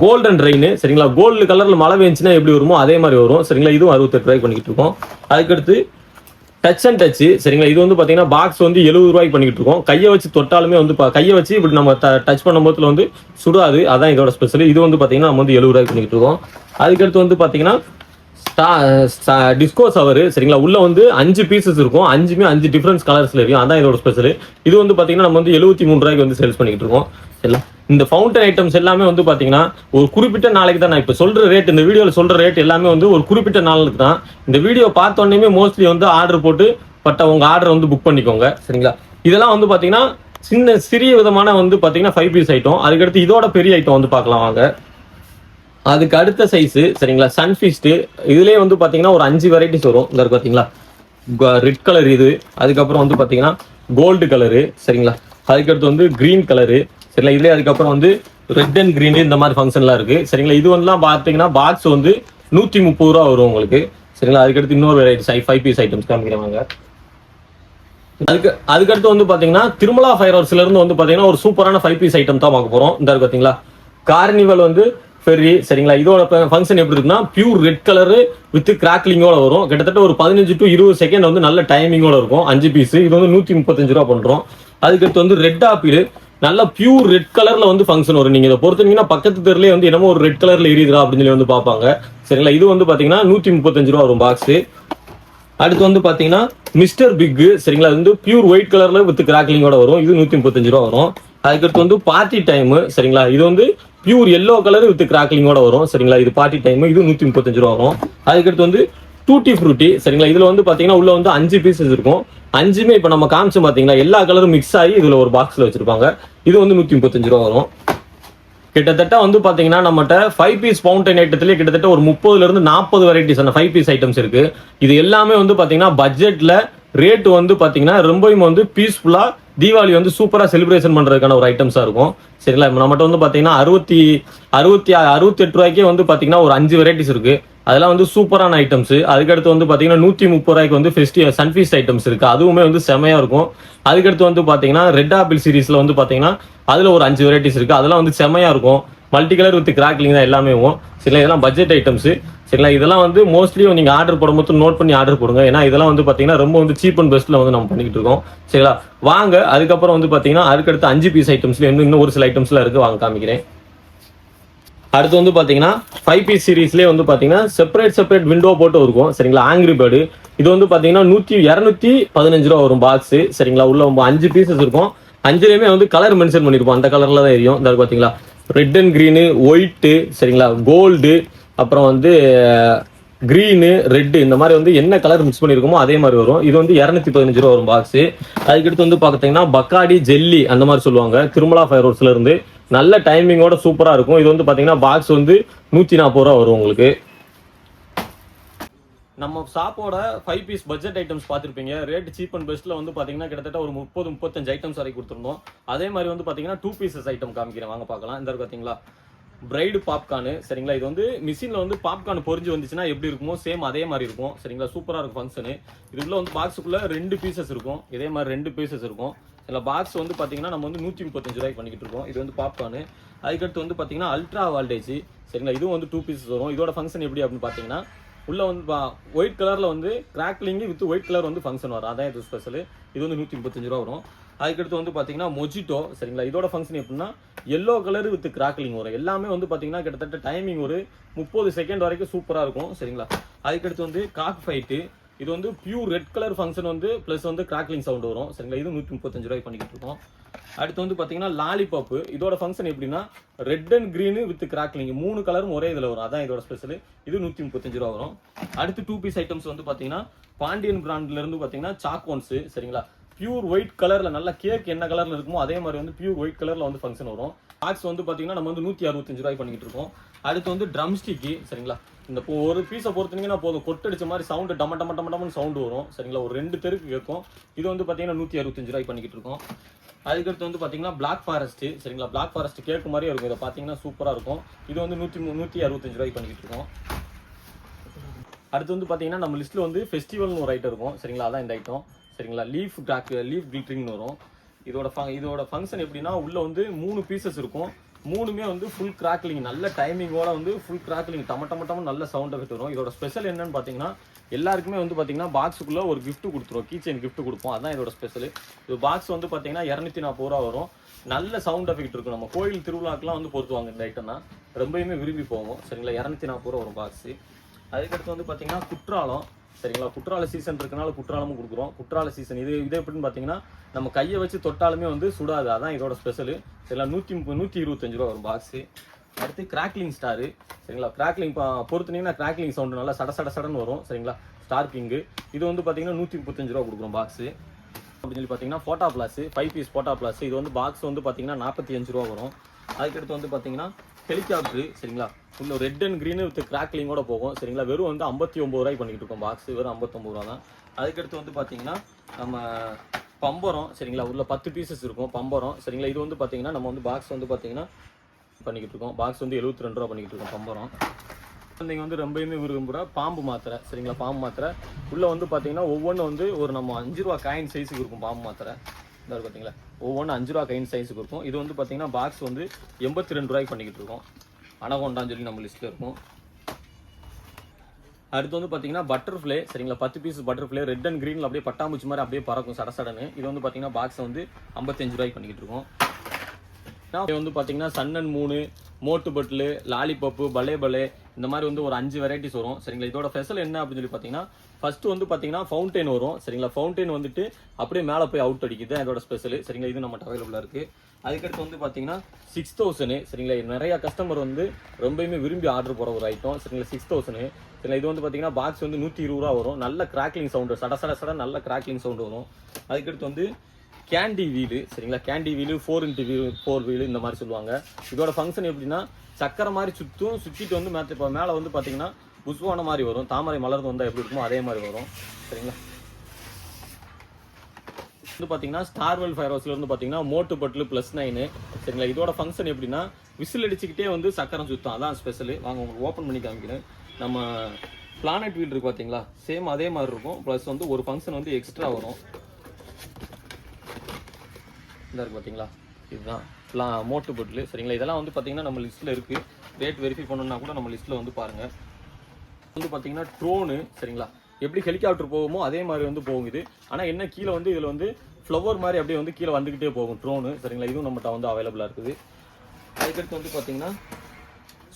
A: கோல்டன் ரெயின். சரிங்களா, கோல்டு கலர்ல மழை பெஞ்சுன்னா எப்படி வருமோ அதே மாதிரி வரும். சரிங்களா, இதுவும் 68 ரூபாய் பண்ணிக்கிட்டு இருக்கோம். அதுக்கடுத்து டச் அண்ட் டச். சரிங்களா, இது வந்து பாத்தீங்கன்னா பாக்ஸ் வந்து 70 ரூபாய்க்கு பண்ணிக்கிட்டு இருக்கோம். கையை வச்சு தொட்டாலுமே வந்து கையை வச்சு இப்படி நம்ம டச் பண்ணும் போதுல வந்து சுடாது. அதான் இதோட ஸ்பெஷல். இது வந்து பாத்தீங்கன்னா நம்ம வந்து 70 ரூபாய்க்கு பண்ணிக்கிட்டு இருக்கோம். அதுக்கடுத்து வந்து பாத்தீங்கன்னா டிஸ்கோ சவர். சரிங்களா, உள்ள வந்து 5 பீசஸ் இருக்கும். 5மே 5 டிஃபரன்ஸ் கலர்ஸ்ல இருக்கும். அதான் இதோட ஸ்பெஷல். இது வந்து பாத்தீங்கன்னா நம்ம வந்து 73 ரூபாய்க்கு வந்து சேல்ஸ் பண்ணிக்கிட்டு இருக்கோம். சரிங்களா, இந்த ஃபவுண்டன் ஐட்டம்ஸ் எல்லாமே வந்து பாத்தீங்கன்னா ஒரு குறிப்பிட்ட நாளைக்கு தான். நான் இப்போ சொல்ற ரேட், இந்த வீடியோல சொல்ற ரேட் எல்லாமே வந்து ஒரு குறிப்பிட்ட நாளுக்கு தான். இந்த வீடியோ பார்த்த உடனே மோஸ்ட்லி வந்து ஆர்டர் போட்டு உங்க ஆர்டர் வந்து புக் பண்ணிக்கோங்க. சரிங்களா, இதெல்லாம் வந்து பாத்தீங்கன்னா சிறிய விதமான வந்து பாத்தீங்கன்னா 5 பீஸ் ஐட்டம். அதுக்கடுத்து இதோட பெரிய ஐட்டம் வந்து பார்க்கலாம் வாங்க. அதுக்கு அடுத்த சைஸ். சரிங்களா, சன்ஃபிஸ்ட். இதுலயே வந்து பாத்தீங்கன்னா ஒரு 5 வெரைட்டிஸ் வரும். இந்த இருக்கு பாத்தீங்களா, ரெட் கலர் இது. அதுக்கப்புறம் வந்து பாத்தீங்கன்னா கோல்டு கலரு. சரிங்களா, அதுக்கடுத்து வந்து கிரீன் கலரு. சரிங்களா, இதுலயே அதுக்கப்புறம் வந்து ரெட் அண்ட் கிரீன் இந்த மாதிரி ஃபங்க்ஷன்லாம் இருக்கு. சரிங்களா, இது வந்துலாம் பாத்தீங்கன்னா பாக்ஸ் வந்து 130 ரூபா வரும் உங்களுக்கு. சரிங்களா, அதுக்கடுத்து இன்னொரு வெரைட்டிஸ் 5 பீஸ் ஐட்டம்ஸ் காமிக்கிறவாங்க. அதுக்கடுத்து வந்து பாத்தீங்கன்னா திருமலா ஃபயர்வர்க்ஸ்ல இருந்து வந்து பாத்தீங்கன்னா ஒரு சூப்பரான 5 பீஸ் ஐட்டம் தான் பார்க்க போறோம். இந்த இருக்கு பாத்தீங்களா, கார்னிவல் வந்து ஃபெர்ரி. சரிங்களா, இதோட ஃபங்க்ஷன் எப்படி இருக்குன்னா பியூர் ரெட் கலரு வித் கிராக்லிங்கோட வரும். கிட்டத்தட்ட ஒரு 15 to 20 செகண்ட் வந்து நல்ல டைமிங்கோட இருக்கும். 5 பீஸ். இது வந்து 135 ரூபா பண்றோம். அதுக்கடுத்து வந்து ரெட் ஆப்பிள். நல்ல பியூர் ரெட் கலர்ல வந்து ஃபங்க்ஷன் வரும். நீங்க இதை பொறுத்தீங்கன்னா பக்கத்து தெருலயே வந்து என்னமோ ஒரு ரெட் கலர்ல எரியுதுரா அப்படின்னு சொல்லி வந்து பார்ப்பாங்க. சரிங்களா, இது வந்து பாத்தீங்கன்னா 135 ரூபா வரும் பாக்ஸ். அடுத்து வந்து பாத்தீங்கன்னா மிஸ்டர் பிக். சரிங்களா, இது வந்து பியூர் ஒயிட் கலர்ல வித் கிராக்லிங்கோட வரும். இது 135 ரூபா வரும். அதுக்கடுத்து வந்து பார்ட்டி டைம். சரிங்களா, இது வந்து பியூர் எல்லோ கலர் வித் கிராக்லிங்கோட வரும். சரிங்களா, இது பார்ட்டி டைம். இது 135 ரூபா வரும். அதுக்கடுத்து வந்து டூட்டி ஃப்ரூட்டி. சரிங்களா, இதுல வந்து பாத்தீங்கன்னா உள்ள வந்து 5 பீசஸ் இருக்கும். 5மே இப்ப நம்ம காமிச்சு பாத்தீங்கன்னா எல்லா கலரும் மிக்ஸ் ஆகி இதுல ஒரு பாக்ஸ்ல வச்சிருப்பாங்க. இது வந்து 135 ரூபா வரும். கிட்டத்தட்ட வந்து பாத்தீங்கன்னா நம்மகிட்ட 5 பீஸ் ஃபவுண்டன் ஐட்டத்திலே கிட்டத்தட்ட ஒரு 30ல இருந்து 40 வெரைட்டிஸ் அந்த 5 பீஸ் ஐட்டம்ஸ் இருக்கு. இது எல்லாமே வந்து பாத்தீங்கன்னா பட்ஜெட்ல ரேட் வந்து பாத்தீங்கன்னா ரொம்பவும் வந்து பீஸ்ஃபுல்லா தீபாவளி வந்து சூப்பரா செலிப்ரேஷன் பண்றதுக்கான ஒரு ஐட்டம்ஸா இருக்கும். சரிங்களா, நம்மகிட்ட வந்து பாத்தீங்கன்னா 68 ரூபாய்க்கே வந்து பாத்தீங்கன்னா ஒரு 5 வெரைட்டிஸ் இருக்கு. அதெல்லாம் வந்து சூப்பரான ஐட்டம்ஸ். அதுக்கடுத்து வந்து பாத்தீங்கன்னா 130 ரூபாய்க்கு வந்து சன்ஃபீஸ்ட் ஐட்டம்ஸ் இருக்கு. அதுவுமே வந்து செமையா இருக்கும். அதுக்கடுத்து வந்து பாத்தீங்கன்னா ரெட் ஆப்பிள் சீரீஸ்ல வந்து பாத்தீங்கன்னா அதுல ஒரு 5 வெரைட்டிஸ் இருக்கு. அதெல்லாம் வந்து செமையா இருக்கும். மல்டி கலர் வித் கிராக்லிங் தான் எல்லாமே. சரிங்களா, இதெல்லாம் பட்ஜெட் ஐட்டம்ஸ். சரிங்களா, இதெல்லாம் வந்து மோஸ்ட்லி நீங்க ஆர்டர் போடும்போது நோட் பண்ணி ஆர்டர் போடுங்க. ஏன்னா இதெல்லாம் வந்து பாத்தீங்கன்னா ரொம்ப வந்து சீப் அண்ட் பெஸ்ட்ல வந்து நம்ம பண்ணிக்கிட்டு இருக்கோம். சரிங்களா, வாங்க. அதுக்கப்புறம் வந்து பாத்தீங்கன்னா அதுக்கடுத்து 5 பீஸ் ஐட்டம்ஸ்ல இன்னும் ஒரு சில ஐட்டம்ஸ்லாம் இருக்கு. வாங்க காமிக்கிறேன். அடுத்து வந்து பாத்தீங்கன்னா 5 பீஸ் சீரீஸ்லயே வந்து பாத்தீங்கன்னா செப்பரேட் விண்டோ போட்டு இருக்கும். சரிங்களா, ஆங்கிரி பேர்டு. இது வந்து பாத்தீங்கன்னா 215 ரூபா வரும் பாக்ஸ். சரிங்களா, உள்ள 5 பீசஸ் இருக்கும். 5லையுமே வந்து கலர் மென்ஷன் பண்ணிருப்போம். அந்த கலர்ல தான் எரியும். இந்த பாத்தீங்களா ரெட் அண்ட் கிரீனு, ஒயிட்டு. சரிங்களா, கோல்டு, அப்புறம் வந்து கிரீனு, ரெட்டு, இந்த மாதிரி வந்து என்ன கலர் மிக்ஸ் பண்ணிருக்கோமோ அதே மாதிரி வரும். இது வந்து 215 ரூபா வரும் பாக்ஸ். அதுக்கடுத்து வந்து பாத்தீங்கன்னா பக்காடி ஜெல்லி அந்த மாதிரி சொல்லுவாங்க. திருமலா ஃபயர்வர்க்ஸ்ல இருந்து நல்ல டைமிங்கோட சூப்பரா இருக்கும். இது வந்து பாத்தீங்கன்னா பாக்ஸ் வந்து 140 ரூபா வரும் உங்களுக்கு. நம்ம ஷாப்போட 5 பீஸ் பட்ஜெட் ஐட்டம்ஸ் பார்த்துருப்பீங்க. ரேட் சீப் அண்ட் பெஸ்ட்ல வந்து பாத்தீங்கன்னா கிட்டத்தட்ட ஒரு 30-35 ஐட்டம்ஸ் வரை கொடுத்துருந்தோம். அதே மாதிரி வந்து பாத்தீங்கன்னா 2 பீசஸ் ஐட்டம் காமிக்கிறேன் வாங்க பார்க்கலாம். இந்த பாத்தீங்களா பிரைடு பாப்கார்னு. சரிங்களா, இது வந்து மிஷின்ல வந்து பாப்கார்ன் பொரிஞ்சு வந்துச்சுன்னா எப்படி இருக்குமோ சேம் அதே மாதிரி இருக்கும். சரிங்களா, சூப்பரா இருக்கும் ஃபங்க்ஷனு. இதுக்குள்ள வந்து பாக்ஸுக்குள்ள 2 பீசஸ் இருக்கும். இதே மாதிரி 2 பீசஸ் இருக்கும். இதில் பாக்ஸ் வந்து பார்த்தீங்கன்னா நம்ம வந்து 135 ரூபாய்க்கு பண்ணிக்கிட்டு இருக்கோம். இது வந்து பாப்கார்னு. அதுக்கடுத்து வந்து பார்த்தீங்கன்னா அல்ட்ரா வால்டேஜ் சரிங்களா, இதுவும் வந்து 2 பீசஸ் வரும். இதோட ஃபங்க்ஷன் எப்படி அப்படின்னு பார்த்தீங்கன்னா உள்ள வந்து ஒயிட் கலரில் வந்து கிராக்லிங் வித் ஒயிட் கலர் வந்து ஃபங்க்ஷன் வரும், அதான் இது ஸ்பெஷல். இது வந்து 135 ரூபா வரும். அதுக்கடுத்து வந்து பார்த்தீங்கன்னா மொஜிட்டோ சரிங்களா, இதோட ஃபங்க்ஷன் எப்படின்னா எல்லோ கலர் வித் கிராக்லிங் வரும். எல்லாமே வந்து பார்த்தீங்கன்னா கிட்டத்தட்ட டைமிங் ஒரு 30 செகண்ட் வரைக்கும் சூப்பராக இருக்கும் சரிங்களா. அதுக்கடுத்து வந்து காக் ஃபைட்டு, இது வந்து பியூர் ரெட் கலர் ஃபங்க்ஷன் வந்து ப்ளஸ் வந்து கிராக்லிங் சவுண்ட் வரும் சரிங்களா, இது 135 ரூபாய்க்கு பண்ணிக்கிட்டு இருக்கோம். அடுத்து வந்து பார்த்தீங்கன்னா லாலிபாப், இதோட ஃபங்க்ஷன் எப்படின்னா red and green with crackling 3 கலரும் ஒரே இதில் வரும், அதான் இதோட ஸ்பெஷல். இது 135 ரூபா வரும். அடுத்து 2 பீஸ் ஐட்டம்ஸ் வந்து பார்த்தீங்கன்னா பாண்டியன் பிராண்ட்ல இருந்து பார்த்தீங்கன்னா சாக்கோன்ஸ் சரிங்களா, பியூர் ஒயிட் கலர்ல நல்ல கேக் என்ன கலர்ல இருக்குமோ அதே மாதிரி வந்து பியூர் ஒயிட் கலர்ல வந்து ஃபங்க்ஷன் வரும். பாக்ஸ் வந்து பாத்தீங்கன்னா நம்ம வந்து 165 ரூபாய் பண்ணிட்டு இருக்கோம். அடுத்து வந்து ட்ரம் ஸ்டிக்கு சரிங்களா, இந்த ஒரு பீஸை பொறுத்தீங்கன்னா போதும், கொட்டடிச்ச மாதிரி சவுண்டு டம டம டம டமன்னு சவுண்டு வரும் சரிங்களா, ஒரு 2 தெருக்கு கேட்கும். இது வந்து பாத்தீங்கன்னா 165 ரூபாய் பண்ணிக்கிட்டு இருக்கோம். அதுக்கடுத்து வந்து பாத்தீங்கன்னா பிளாக் ஃபாரஸ்ட் சரிங்களா, பிளாக் ஃபாரஸ்ட் கேக்கு மாதிரியே இருக்கும், இதை பாத்தீங்கன்னா சூப்பரா இருக்கும். இது வந்து 165 ரூபாய் பண்ணிக்கிட்டு இருக்கோம். அடுத்து வந்து பாத்தீங்கன்னா நம்ம லிஸ்ட்ல வந்து ஃபெஸ்டிவல்னு ஒரு ஐட்டம் இருக்கும் சரிங்களா, அதான் இந்த ஐட்டம் சரிங்களா. லீஃப் கிளிட்டரிங்னு வரும். இதோட ஃபங்க்ஷன் எப்படின்னா உள்ள வந்து 3 பீசஸ் இருக்கும், 3மே வந்து ஃபுல் கிராக்லிங் நல்ல டைமிங்கோட வந்து ஃபுல் கிராக்லிங் டம டம டம நல்ல சவுண்ட் எஃபெக்ட் வரும். இதோட ஸ்பெஷல் என்னன்னு பார்த்தீங்கன்னா எல்லாருக்குமே வந்து பார்த்தீங்கன்னா பாக்ஸுக்குள்ள ஒரு கிஃப்ட் கொடுத்துரும், கீ செயின் கிஃப்ட் கொடுப்போம், அதான் இதோட ஸ்பெஷல். இது பாக்ஸ் வந்து பார்த்தீங்கன்னா 240 ரூபா வரும். நல்ல சவுண்ட் எஃபெக்ட் இருக்கும். நம்ம கோயில் திருவிழாக்கெல்லாம் வந்து பொறுத்துவாங்க இந்த ஐட்டம்னா, ரொம்பவுமே விரும்பி போவோம் சரிங்களா. 240 ரூபா வரும் பாக்ஸு. அதுக்கடுத்து வந்து பார்த்தீங்கன்னா குற்றாலம் சரிங்களா, குற்றால சீசன் இருக்கனால குற்றாலமும் கொடுக்குறோம். குற்றால சீசன் இது எப்படின்னு பார்த்தீங்கன்னா நம்ம கையை வச்சு தொட்டாலுமே வந்து சுடாது, அதான் இதோட ஸ்பெஷல் சரிங்களா. 125 ரூபா வரும் பாக்ஸு. அடுத்து கிராக்லிங் ஸ்டாரு சரிங்களா, கிராக்லிங் பொறுத்துனீங்கன்னா கிராக்லிங் சவுண்டு நல்லா சட சட சடன்னு வரும் சரிங்களா. ஸ்டார் கிங்கு இது வந்து பார்த்தீங்கன்னா 135 ரூபா கொடுக்குறோம் பாக்ஸு. அப்படின்னு சொல்லி பார்த்தீங்கன்னா போட்டா பிளாஸ் 5 பீஸ் போட்டா பிளாஸ், இது வந்து பாக்ஸ் வந்து பார்த்தீங்கன்னா 45 ரூபா வரும். அதுக்கடுத்து வந்து பார்த்தீங்கன்னா ஹெலிகாப்டர் சரிங்களா, உள்ள ரெட் அண்ட் கிரீன் வித் கிராக்லிங்கோட போகும் சரிங்களா, வெறும் வந்து 59 ரூபாய் பண்ணிக்கிட்டு இருக்கோம் பாக்ஸ், வெறும் 59 ரூபா தான். அதுக்கடுத்து வந்து பார்த்தீங்கன்னா நம்ம பம்பரம் சரிங்களா, உள்ள 10 பீசஸ் இருக்கும் பம்பரம் சரிங்களா, இது வந்து பார்த்தீங்கன்னா நம்ம வந்து பாக்ஸ் வந்து பார்த்தீங்கன்னா பண்ணிக்கிட்டு இருக்கோம். பாக்ஸ் வந்து 72 ரூபா பண்ணிக்கிட்டு இருக்கோம் பம்பரம். நீங்கள் வந்து ரொம்பவுமே விரும்புகிற பாம்பு மாத்திரை சரிங்களா, பாம்பு மாத்திரை உள்ள வந்து பார்த்தீங்கன்னா ஒவ்வொன்றும் வந்து ஒரு நம்ம 5 ரூபா காயின் சைஸுக்கு இருக்கும் பாம்பு மாத்திரை. இதாவது பார்த்தீங்களா ஒவ்வொன்றும் 5 ரூபா காயின் சைஸுக்கு இருக்கும். இது வந்து பார்த்தீங்கன்னா பாக்ஸ் வந்து 82 ரூபாய்க்கு பண்ணிக்கிட்டு இருக்கோம். அனகொண்டான்னு சொல்லி நம்ம லிஸ்ட்டில் இருக்கும். அடுத்து வந்து பார்த்தீங்கன்னா பட்டர்ஃப்ளை சரிங்களா, 10 பீஸ் பட்டர்ஃப்ளை ரெட் அண்ட் கிரீனில் அப்படியே பட்டாம்பூச்சி மாதிரி அப்படியே பறக்கும் சடசடன்னு. இது வந்து பார்த்தீங்கன்னா பாக்ஸ் வந்து 55 ரூபாய்க்கு பண்ணிக்கிட்டு இருக்கோம். வந்து பார்த்தீங்கன்னா சன் அண்ட் மூணு, மோட்டு பட்டில், லாலிபப்பு, பலே இந்த மாதிரி வந்து ஒரு 5 வெரைட்டிஸ் வரும் சரிங்களா. இதோட ஸ்பெஷல் என்ன அப்படின்னு சொல்லி பார்த்தீங்கன்னா ஃபர்ஸ்ட் வந்து பார்த்தீங்கன்னா ஃபவுண்டைன் வரும் சரிங்களா, ஃபவுண்டைன் வந்துட்டு அப்படியே மேலே போய் அவுட் அடிக்குது, அதோட ஸ்பெஷல் சரிங்களா. இது நம்ம அவைலபிளாக இருக்குது. அதுக்கடுத்து வந்து பார்த்தீங்கன்னா 6000 சரிங்களா, நிறைய கஸ்டமர் வந்து ரொம்பவுமே விரும்பி ஆர்டர் போகிற ஒரு ஐட்டம் சரிங்களா. 6000 சரிங்களா, இது வந்து பார்த்தீங்கன்னா பாக்ஸ் வந்து 120 ரூபா வரும். நல்ல கிராக்லிங் சவுண்டு சட சட சட நல்ல கிராக்லிங் சவுண்டு வரும். அதுக்கடுத்து வந்து கேண்டி வீலு சரிங்களா, கேண்டி வீலு 4x4 வீலு இந்த மாதிரி சொல்லுவாங்க. இதோட ஃபங்க்ஷன் எப்படின்னா சக்கரை மாதிரி சுற்றிட்டு வந்து மேலே வந்து பார்த்தீங்கன்னா புஷ்வான மாதிரி வரும், தாமரை மலர்ந்து வந்தால் எப்படி இருக்குமோ அதே மாதிரி வரும் சரிங்களா. வந்து பார்த்தீங்கன்னா ஸ்டார்வெல் ஃபயர் ஹவுஸ்ல இருந்து பார்த்தீங்கன்னா மோட்டு பட்டில் +9 சரிங்களா. இதோட ஃபங்க்ஷன் எப்படின்னா விசில் அடிச்சுக்கிட்டே வந்து சக்கரம் சுத்தம், அதான் ஸ்பெஷல். வாங்க உங்களுக்கு ஓப்பன் பண்ணி காமிக்கிறேன். நம்ம பிளானட் வீல் இருக்கு பார்த்தீங்களா, சேம் அதே மாதிரி இருக்கும். ப்ளஸ் வந்து ஒரு ஃபங்க்ஷன் வந்து எக்ஸ்ட்ரா வரும். இந்த இருக்கு பார்த்தீங்களா, இதுதான் மோட்டு பட்டில் சரிங்களா. இதெல்லாம் வந்து பார்த்தீங்கன்னா நம்ம லிஸ்ட்டில் இருக்குது. ரேட் வெரிஃபை பண்ணணும்னா கூட நம்ம லிஸ்ட்டில் வந்து பாருங்கள். வந்து பார்த்தீங்கன்னா ட்ரோனு சரிங்களா, எப்படி ஹெலிகாப்டர் போகுமோ அதே மாதிரி வந்து போகும் இது. ஆனால் என்ன கீழே வந்து இதில் வந்து ஃப்ளவர் மாதிரி அப்படியே வந்து கீழே வந்துக்கிட்டே போகும் ட்ரோனு சரிங்களா. இதுவும் நம்மகிட்ட வந்து அவைலபிளாக இருக்குது. அதுக்கடுத்து வந்து பார்த்தீங்கன்னா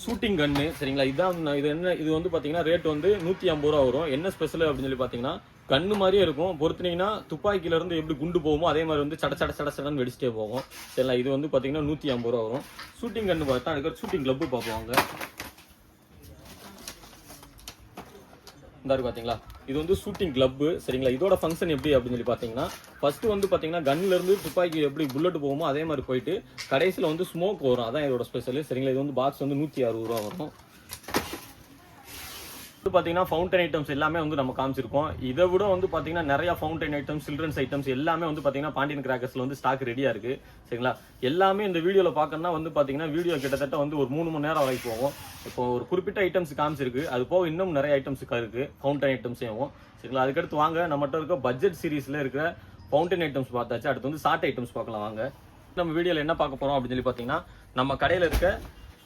A: ஷூட்டிங் கன்னு சரிங்களா. இது வந்து பார்த்தீங்கன்னா ரேட் வந்து 150 ரூபா வரும். என்ன ஸ்பெஷல் அப்படின்னு சொல்லி பார்த்தீங்கன்னா கண்ணு மாதிரியே இருக்கும். பொறுத்துனீங்கன்னா துப்பாக்கியில இருந்து எப்படி குண்டு போகுமோ அதே மாதிரி வந்து சடன்னு வெடிச்சிட்டே போகும் சரிங்களா. இது வந்து பார்த்தீங்கன்னா 150 ரூபா வரும். ஷூட்டிங் கன்னு பார்த்தா அதுக்கு ஷூட்டிங் கிளப்பு பார்ப்போங்க. இந்த பார்த்தீங்களா, இது வந்து ஷூட்டிங் கிளப்பு சரிங்களா. இதோட ஃபங்க்ஷன் எப்படி அப்படின்னு சொல்லி பார்த்தீங்கன்னா ஃபர்ஸ்ட் வந்து பார்த்தீங்கன்னா கன்ல இருந்து துப்பாக்கி எப்படி புல்லட் போகுமோ அதே மாதிரி போயிட்டு கடைசியில் வந்து ஸ்மோக் வரும், அதான் இதோட ஸ்பெஷல் சரிங்களா. இது வந்து பாக்ஸ் வந்து 160 ரூபா வரும். பார்த்தீங்கன்னா ஃபவுண்டன் ஐட்டம்ஸ் எல்லாமே வந்து நம்ம காமிச்சிருக்கோம். இதை விட வந்து பார்த்தீங்கன்னா நிறைய ஃபவுண்டன் ஐட்டம்ஸ், சில்ட்ரன்ஸ் ஐட்டம்ஸ் எல்லாமே வந்து பார்த்தீங்கன்னா பாண்டியன் கிராக்கர்ஸ்ல வந்து ஸ்டாக் ரெடியா இருக்கு சரிங்களா. எல்லாமே இந்த வீடியோவில் பார்க்கணும்னா வந்து பார்த்தீங்கன்னா வீடியோ கிட்டத்தட்ட வந்து ஒரு 3 மணி நேரம் வரைக்கும் போகும். இப்போ ஒரு குறிப்பிட்ட ஐட்டம்ஸ் காமிச்சிருக்கு, அது போக இன்னும் நிறைய ஐட்டம்ஸ் இருக்கு ஃபவுண்டன் ஐட்டம்ஸையும் சரிங்களா. அதுக்கடுத்து வாங்க நம்மகிட்ட இருக்க பட்ஜெட் சீரீஸ்ல இருக்கிற ஃபவுண்டன் ஐட்டம்ஸ் பார்த்தாச்சு. அடுத்து வந்து ஷார்ட் ஐட்டம்ஸ் பார்க்கலாம் வாங்க. நம்ம வீடியோவில் என்ன பார்க்க போகிறோம் அப்படின்னு சொல்லி பார்த்தீங்கன்னா, நம்ம கடையில் இருக்க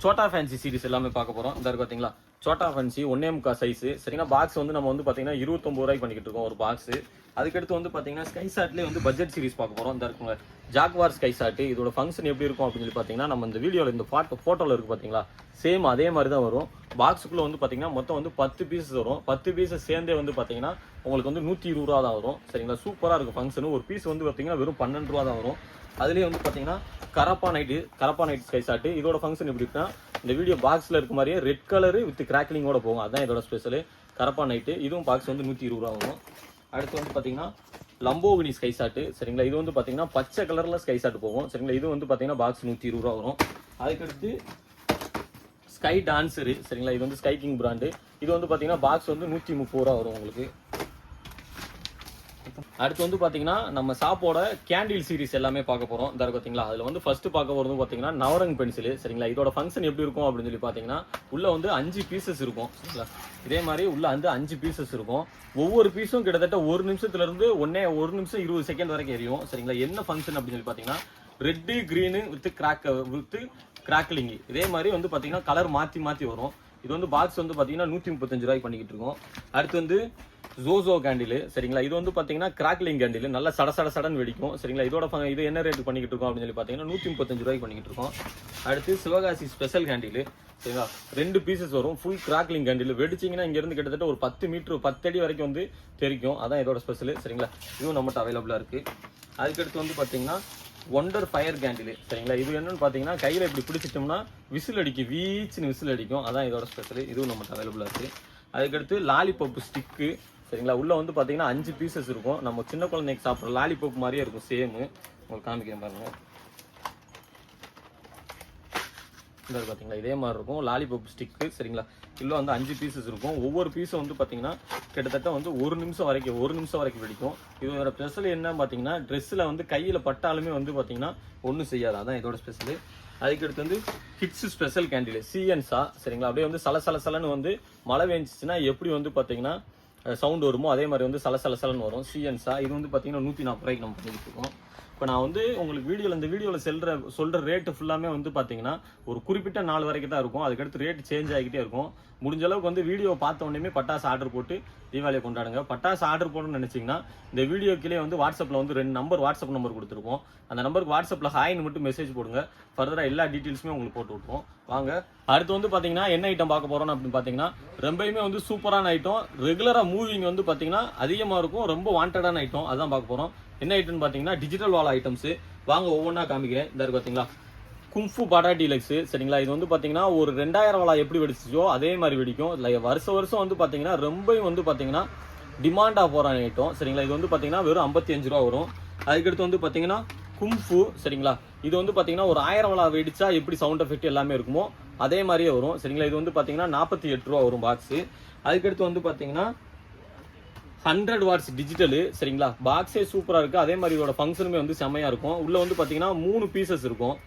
A: சோட்டா ஃபேன்சி சீரிஸ் எல்லாமே பார்க்க போகிறோம். இந்த இருக்கு பார்த்தீங்களா, சோட்டா ஃபேன்சி 1.25 சைஸு. சரிங்களா, பாக்ஸ் வந்து நம்ம வந்து பார்த்தீங்கன்னா 29 ரூபாய்க்கு பண்ணிக்கிட்டு இருக்கோம் ஒரு பாக்ஸு. அதுக்கடுத்து வந்து பார்த்தீங்கன்னா ஸ்கை ஷாட்லேயே வந்து பட்ஜெட் சீரிஸ் பார்க்க போகிறோம். இந்த இருக்குங்க ஜாக்வார் ஸ்கை ஷாட். இதோட ஃபங்க்ஷன் எப்படி இருக்கும் அப்படின்னு சொல்லி பார்த்தீங்கன்னா, நம்ம இந்த வீடியோவில் இந்த ஃபோட்டோவில் இருக்குது பார்த்தீங்களா, சேம் அதே மாதிரி தான் வரும். பாக்ஸுக்குள்ளே வந்து பார்த்தீங்கன்னா மொத்தம் வந்து 10 பீசஸ் வரும். 10 பீசஸ் சேர்ந்தே வந்து பார்த்தீங்கன்னா உங்களுக்கு வந்து 120 ரூபா தான் வரும். சரிங்களா, சூப்பராக இருக்கும் ஃபங்க்ஷனு. ஒரு பீஸ் வந்து பார்த்தீங்கன்னா வெறும் 12 ரூபா தான் வரும். அதுலேயே வந்து பார்த்தீங்கன்னா கரப்பா நைட் ஸ்கை ஷாட். இதோட ஃபங்க்ஷன் எப்படி இருக்குன்னா, இந்த வீடியோ பாக்ஸில் இருக்க மாதிரியே ரெட் கலரு வித் கிராக்லிங்கோட போகும். அதுதான் இதோட ஸ்பெஷலு, கரப்பா நைட்டு. இதுவும் பாக்ஸ் வந்து 120 ரூபா வரும். அடுத்து வந்து பார்த்தீங்கன்னா லம்போகினி ஸ்கை ஷாட்டு. சரிங்களா, இது வந்து பார்த்தீங்கன்னா பச்சை கலரில் ஸ்கை ஷாட் போகும். சரிங்களா, இது வந்து பார்த்தீங்கன்னா பாக்ஸ் 120 ரூபா வரும். அதுக்கடுத்து ஸ்கை டான்ஸரு. சரிங்களா, இது வந்து ஸ்கை கிங் பிராண்டு. இது வந்து பார்த்தீங்கன்னா பாக்ஸ் வந்து 130 ரூபா வரும் உங்களுக்கு. அடுத்து வந்து பார்த்தீங்கன்னா நம்ம ஷாப்போட கேண்டில் சீரிஸ் எல்லாமே பார்க்க போகிறோம். இந்த பார்த்தீங்களா, அதில் வந்து ஃபர்ஸ்ட் பார்க்க போகிறது பார்த்தீங்கன்னா நவரங் பென்சில். சரிங்களா, இதோட ஃபங்க்ஷன் எப்படி இருக்கும் அப்படின்னு சொல்லி பார்த்தீங்கன்னா, உள்ள வந்து 5 பீசஸ் இருக்கும். சரிங்களா, இதே மாதிரி உள்ள வந்து 5 பீசஸ் இருக்கும். ஒவ்வொரு பீஸும் கிட்டத்தட்ட 1 நிமிஷத்துலேருந்து 1 நிமிஷம் 20 செகண்ட் வரைக்கும் எரியும். சரிங்களா, என்ன ஃபங்க்ஷன் அப்படின்னு சொல்லி பார்த்தீங்கன்னா, ரெட்டு கிரீனு வித் கிராக்லிங்கு. இதே மாதிரி வந்து பார்த்தீங்கன்னா கலர் மாற்றி வரும். இது வந்து பாக்ஸ் வந்து பார்த்தீங்கன்னா 135 ரூபாய்க்கு பண்ணிக்கிட்டு இருக்கோம். அடுத்து வந்து ஜோசோ கேண்டில். சரிங்களா, இது வந்து பார்த்தீங்கன்னா கிராக்லிங் கேண்டில், நல்லா சடன் வெடிக்கும். சரிங்களா, இது என்ன ரேட் பண்ணிக்கிட்டு இருக்கோம் அப்படின்னு சொல்லி பார்த்தீங்கன்னா 135 ரூபாய்க்கு பண்ணிக்கிட்டு இருக்கோம். அடுத்து சிவகாசி ஸ்பெஷல் கேண்டில். சரிங்களா, 2 பீசஸ் வரும். Full crackling candle. வெடிச்சிங்கன்னா இங்கேருந்து கிட்டத்தட்ட ஒரு 10 மீட்டர் 10 அடி வரைக்கும் வந்து தெரிக்கும். அதான் இதோட ஸ்பெஷல். சரிங்களா, இதுவும் நம்மகிட்ட அவைலபிளாக இருக்குது. அதுக்கடுத்து வந்து பார்த்தீங்கன்னா ஒண்டர் ஃபயர் கேண்டில். சரிங்களா, இது என்னன்னு பார்த்தீங்கன்னா கையில் இப்படி பிடிச்சிட்டோம்னா விசில் அடிக்கும், வீச்சுன்னு விசில் அடிக்கும். அதான் இதோட ஸ்பெஷல். இதுவும் நம்மகிட்ட அவைலபிளாக இருக்குது. அதுக்கடுத்து லாலிபப் ஸ்டிக்கு. சரிங்களா, உள்ள வந்து பார்த்தீங்கன்னா 5 பீசஸ் இருக்கும். நம்ம சின்ன குழந்தைக்கு சாப்பிட்ற லாலிபப் மாதிரியே இருக்கும். சேமு உங்களுக்கு காமிக்கிறேன் பாருங்க. இந்த பார்த்தீங்களா, இதே மாதிரி இருக்கும் லாலிபப் ஸ்டிக்கு. சரிங்களா, இல்லை வந்து 5 பீசஸ் இருக்கும். ஒவ்வொரு பீஸும் வந்து பார்த்தீங்கன்னா கிட்டத்தட்ட வந்து 1 நிமிஷம் வரைக்கும் வெடிக்கும். இதோட ஸ்பெஷல் என்ன பார்த்தீங்கன்னா, ட்ரெஸ்ஸில் வந்து கையில் பட்டாலுமே வந்து பார்த்தீங்கன்னா ஒன்றும் செய்யாது. அதான் இதோட ஸ்பெஷலு. அதுக்கடுத்து வந்து கிட்ஸ் ஸ்பெஷல் கேண்டில் சீஎன்ஸா. சரிங்களா, அப்படியே வந்து சலன்னு வந்து மழை பெஞ்சிச்சுன்னா எப்படி வந்து பார்த்தீங்கன்னா சவுண்ட் வருமோ அதே மாதிரி வந்து சலன்னு வரும். சீஎன்ஸா. இது வந்து பார்த்தீங்கன்னா 140 ரூபாய்க்கு நம்ம பண்ணிட்டு இருக்கோம். இப்போ நான் வந்து உங்களுக்கு இந்த வீடியோவில் சொல்கிற ரேட்டு ஃபுல்லாமே வந்து பார்த்தீங்கன்னா ஒரு குறிப்பிட்ட நாள் வரைக்கும் தான் இருக்கும். அதுக்கடுத்து ரேட் சேஞ்ச் ஆகிக்கிட்டே இருக்கும். முடிஞ்ச அளவுக்கு வந்து வீடியோ பார்த்த உடனே பட்டாசு ஆர்டர் போட்டு தீபாவளியை கொண்டாடுங்க. பட்டாசு ஆர்டர் போடணும்னு நினச்சிங்கன்னா இந்த வீடியோ கீழே வந்து வாட்ஸ்அப்பில் வந்து 2 வாட்ஸ்அப் நம்பர் கொடுத்துருக்கோம். அந்த நம்பருக்கு வாட்ஸ்அப்பில் ஹாய்னு மட்டும் மெசேஜ் போடுங்க. ஃபர்தராக எல்லா டீட்டெயில்ஸுமே உங்களுக்கு போட்டு விட்டுருவோம். வாங்க அடுத்து வந்து பார்த்தீங்கன்னா என்ன ஐட்டம் பார்க்க போகிறோம் அப்படின்னு பார்த்தீங்கன்னா, ரொம்பவுமே வந்து சூப்பரான ஐட்டம். ரெகுலராக மூவிங் வந்து பார்த்தீங்கன்னா அதிகமாக இருக்கும். ரொம்ப வாண்டடான ஐட்டம் அதான் பார்க்க போகிறோம். என்ன ஐட்டம்னு பார்த்தீங்கன்னா டிஜிட்டல் வால் ஐட்டம்ஸு. வாங்க ஒவ்வொன்றா காமிக்கிறேன். இந்த இருக்கு பார்த்தீங்களா, கும்ஃபு பாடா டீலக்ஸு. சரிங்களா, இது வந்து பார்த்தீங்கன்னா ஒரு 2000 வாலா எப்படி வெடிச்சிச்சோ அதே மாதிரி வெடிக்கும். இல்லை வருஷம் வந்து பார்த்தீங்கன்னா ரொம்பவும் வந்து பார்த்தீங்கன்னா டிமாண்டாக போகிற ஐட்டம். சரிங்களா, இது வந்து பார்த்தீங்கன்னா வெறும் 55 ரூபா வரும். அதுக்கடுத்து வந்து பார்த்தீங்கன்னா கும்ஃபு. சரிங்களா, இது வந்து பார்த்தீங்கன்னா ஒரு 1000 வாலா வெடிச்சா எப்படி சவுண்ட் எஃபெக்ட் எல்லாமே இருக்குமோ அதே மாதிரியே வரும். சரிங்களா, இது வந்து பார்த்தீங்கன்னா 48 ரூபா வரும் பாக்ஸு. அதுக்கடுத்து வந்து பார்த்தீங்கன்னா 100 வாட்ஸ் டிஜிட்டலு. சரிங்களா, பாக்ஸே சூப்பராக இருக்குது. அதே மாதிரி இதோட ஃபங்க்ஷனுமே வந்து செம்மையாக இருக்கும். உள்ளே வந்து பார்த்தீங்கன்னா 3 பீசஸ் இருக்கும்.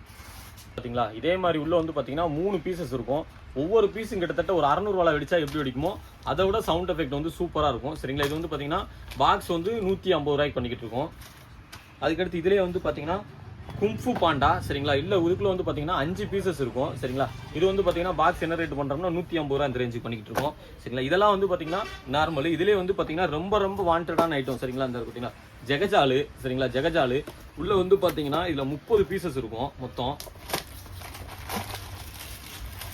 A: பார்த்தீங்களா, இதே மாதிரி உள்ளே வந்து பார்த்தீங்கன்னா 3 பீசஸ் இருக்கும். ஒவ்வொரு பீஸும் கிட்டத்தட்ட ஒரு 600 வாலா வெடிச்சா எப்படி வெடிக்குமோ அதை விட சவுண்ட் எஃபெக்ட் வந்து சூப்பராக இருக்கும். சரிங்களா, இது வந்து பார்த்தீங்கன்னா பாக்ஸ் வந்து 150 ரூபாய்க்கு பண்ணிக்கிட்டு இருக்கோம். அதுக்கடுத்து இதிலே வந்து பார்த்தீங்கன்னா கும்ஃபு பாண்டா. சரிங்களா, இல்லை இதுக்குள்ள வந்து பார்த்தீங்கன்னா 5 பீசஸ் இருக்கும். சரிங்களா, இது வந்து பார்த்தீங்கன்னா பாக்ஸ் என்ன ரேட் பண்ணுறோம்னா 150 ரூபா இந்த ரேஞ்சுக்கு பண்ணிக்கிட்டு இருக்கோம். சரிங்களா, இதெல்லாம் வந்து பார்த்தீங்கன்னா நார்மல். இதிலே வந்து பார்த்தீங்கன்னா ரொம்ப வாண்டடான ஐட்டம். சரிங்களா, இந்த பார்த்தீங்கன்னா ஜெகஜாலு. சரிங்களா, ஜெகஜாலு உள்ள வந்து பார்த்தீங்கன்னா இதில் 30 பீசஸ் இருக்கும் மொத்தம்.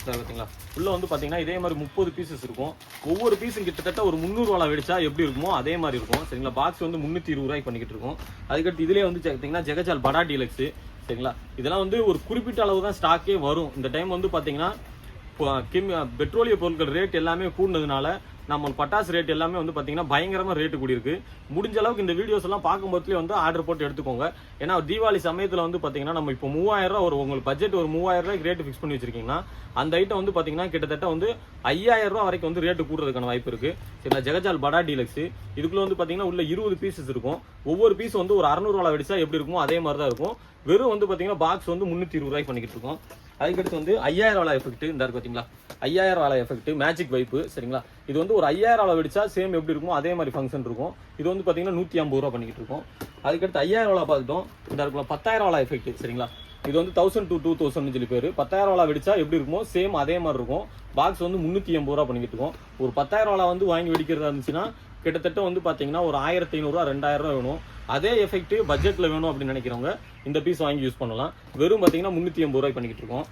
A: பார்த்தீங்களா, உள்ள வந்து பார்த்தீங்கன்னா இதே மாதிரி 30 பீசஸ் இருக்கும். ஒவ்வொரு பீஸும் கிட்டத்தட்ட ஒரு 300 வாலா வெடிச்சா எப்படி இருக்குமோ அதே மாதிரி இருக்கும். சரிங்களா, பாக்ஸ் வந்து 320 ரூபாய்க்கு பண்ணிக்கிட்டு இருக்கும். அதுக்கடுத்து இதிலே வந்து பார்த்தீங்கன்னா ஜெகஜால் படா டீலக்ஸு. சரிங்களா, இதெல்லாம் வந்து ஒரு குறிப்பிட்ட அளவு தான் ஸ்டாக்கே வரும். இந்த டைம் வந்து பார்த்தீங்கன்னா பெட்ரோலிய பொருட்கள் ரேட் எல்லாமே கூடுனதுனால நம்ம பட்டாசு ரேட் எல்லாமே வந்து பார்த்தீங்கன்னா பயங்கரமாக ரேட்டு கூடியிருக்கு. முடிஞ்ச அளவுக்கு இந்த வீடியோஸ் எல்லாம் பார்க்கும்போதுலேயே வந்து ஆர்டர் போட்டு எடுத்துக்கோங்க. ஏன்னா தீபாவளி சமயத்தில் வந்து பார்த்தீங்கன்னா நம்ம இப்போ 3000 ரூபா உங்களுக்கு பட்ஜெட் ஒரு 3000 ரூபாய்க்கு ரேட்டு ஃபிக்ஸ் பண்ணி வச்சிருக்கீங்கன்னா அந்த ஐட்டம் வந்து பார்த்தீங்கன்னா கிட்டத்தட்ட வந்து 5000 ரூபா வரைக்கும் வந்து ரேட்டு கூடுறதுக்கான வாய்ப்பு இருக்குது. சரிங்களா, ஜெகஜால் படா டீலக்ஸு. இதுக்குள்ள வந்து பார்த்தீங்கன்னா உள்ள 20 பீசஸ் இருக்கும். ஒவ்வொரு பீஸ் வந்து ஒரு 600 வாலா வெடிச்சா எப்படி இருக்குமோ அதே மாதிரி தான் இருக்கும். வெறும் வந்து பார்த்தீங்கன்னா பாக்ஸ் வந்து 320 ரூபாய்க்கு பண்ணிக்கிட்டு இருக்கோம். அதுக்கடுத்து வந்து 5000 வாலா எஃபெக்ட் இந்த இருக்கு பார்த்தீங்களா, 5000 வாலா எஃபெக்ட் மேஜிக் வைப்பு சரிங்களா. இது வந்து ஒரு 5000 வாலா வெடிச்சா சேம் எப்படி இருக்குமோ அதே மாதிரி ஃபங்க்ஷன் இருக்கும். இது வந்து பார்த்தீங்கன்னா 150 ரூபா பண்ணிக்கிட்டு இருக்கோம். அதுக்கடுத்து 5000 வாலா பார்த்துட்டோம். இந்த இருக்கலாம் 10000 வாலா எஃபெக்ட் சரிங்களா. இது வந்து 1000 to 2000 சொல்லி பேர். 10000 வாலா வெடிச்சா எப்படி இருக்குமோ சேம் அதே மாதிரி இருக்கும். பாக்ஸ் வந்து 380 ரூபா பண்ணிக்கிட்டு இருக்கோம். ஒரு 10000 வாலா வந்து வாங்கி வெடிக்கிறதா இருந்துச்சுன்னா கிட்டத்தட்ட வந்து பார்த்தீங்கன்னா ஒரு 1500 ரூபா 2000 ரூபா வேணும். அதே எஃபெக்ட் பட்ஜெட்டில் வேணும் அப்படின்னு நினைக்கிறவங்க இந்த பீஸ் வாங்கி யூஸ் பண்ணலாம். வெறும் பார்த்தீங்கன்னா 380 ரூபாய் பண்ணிக்கிட்டு இருக்கோம்.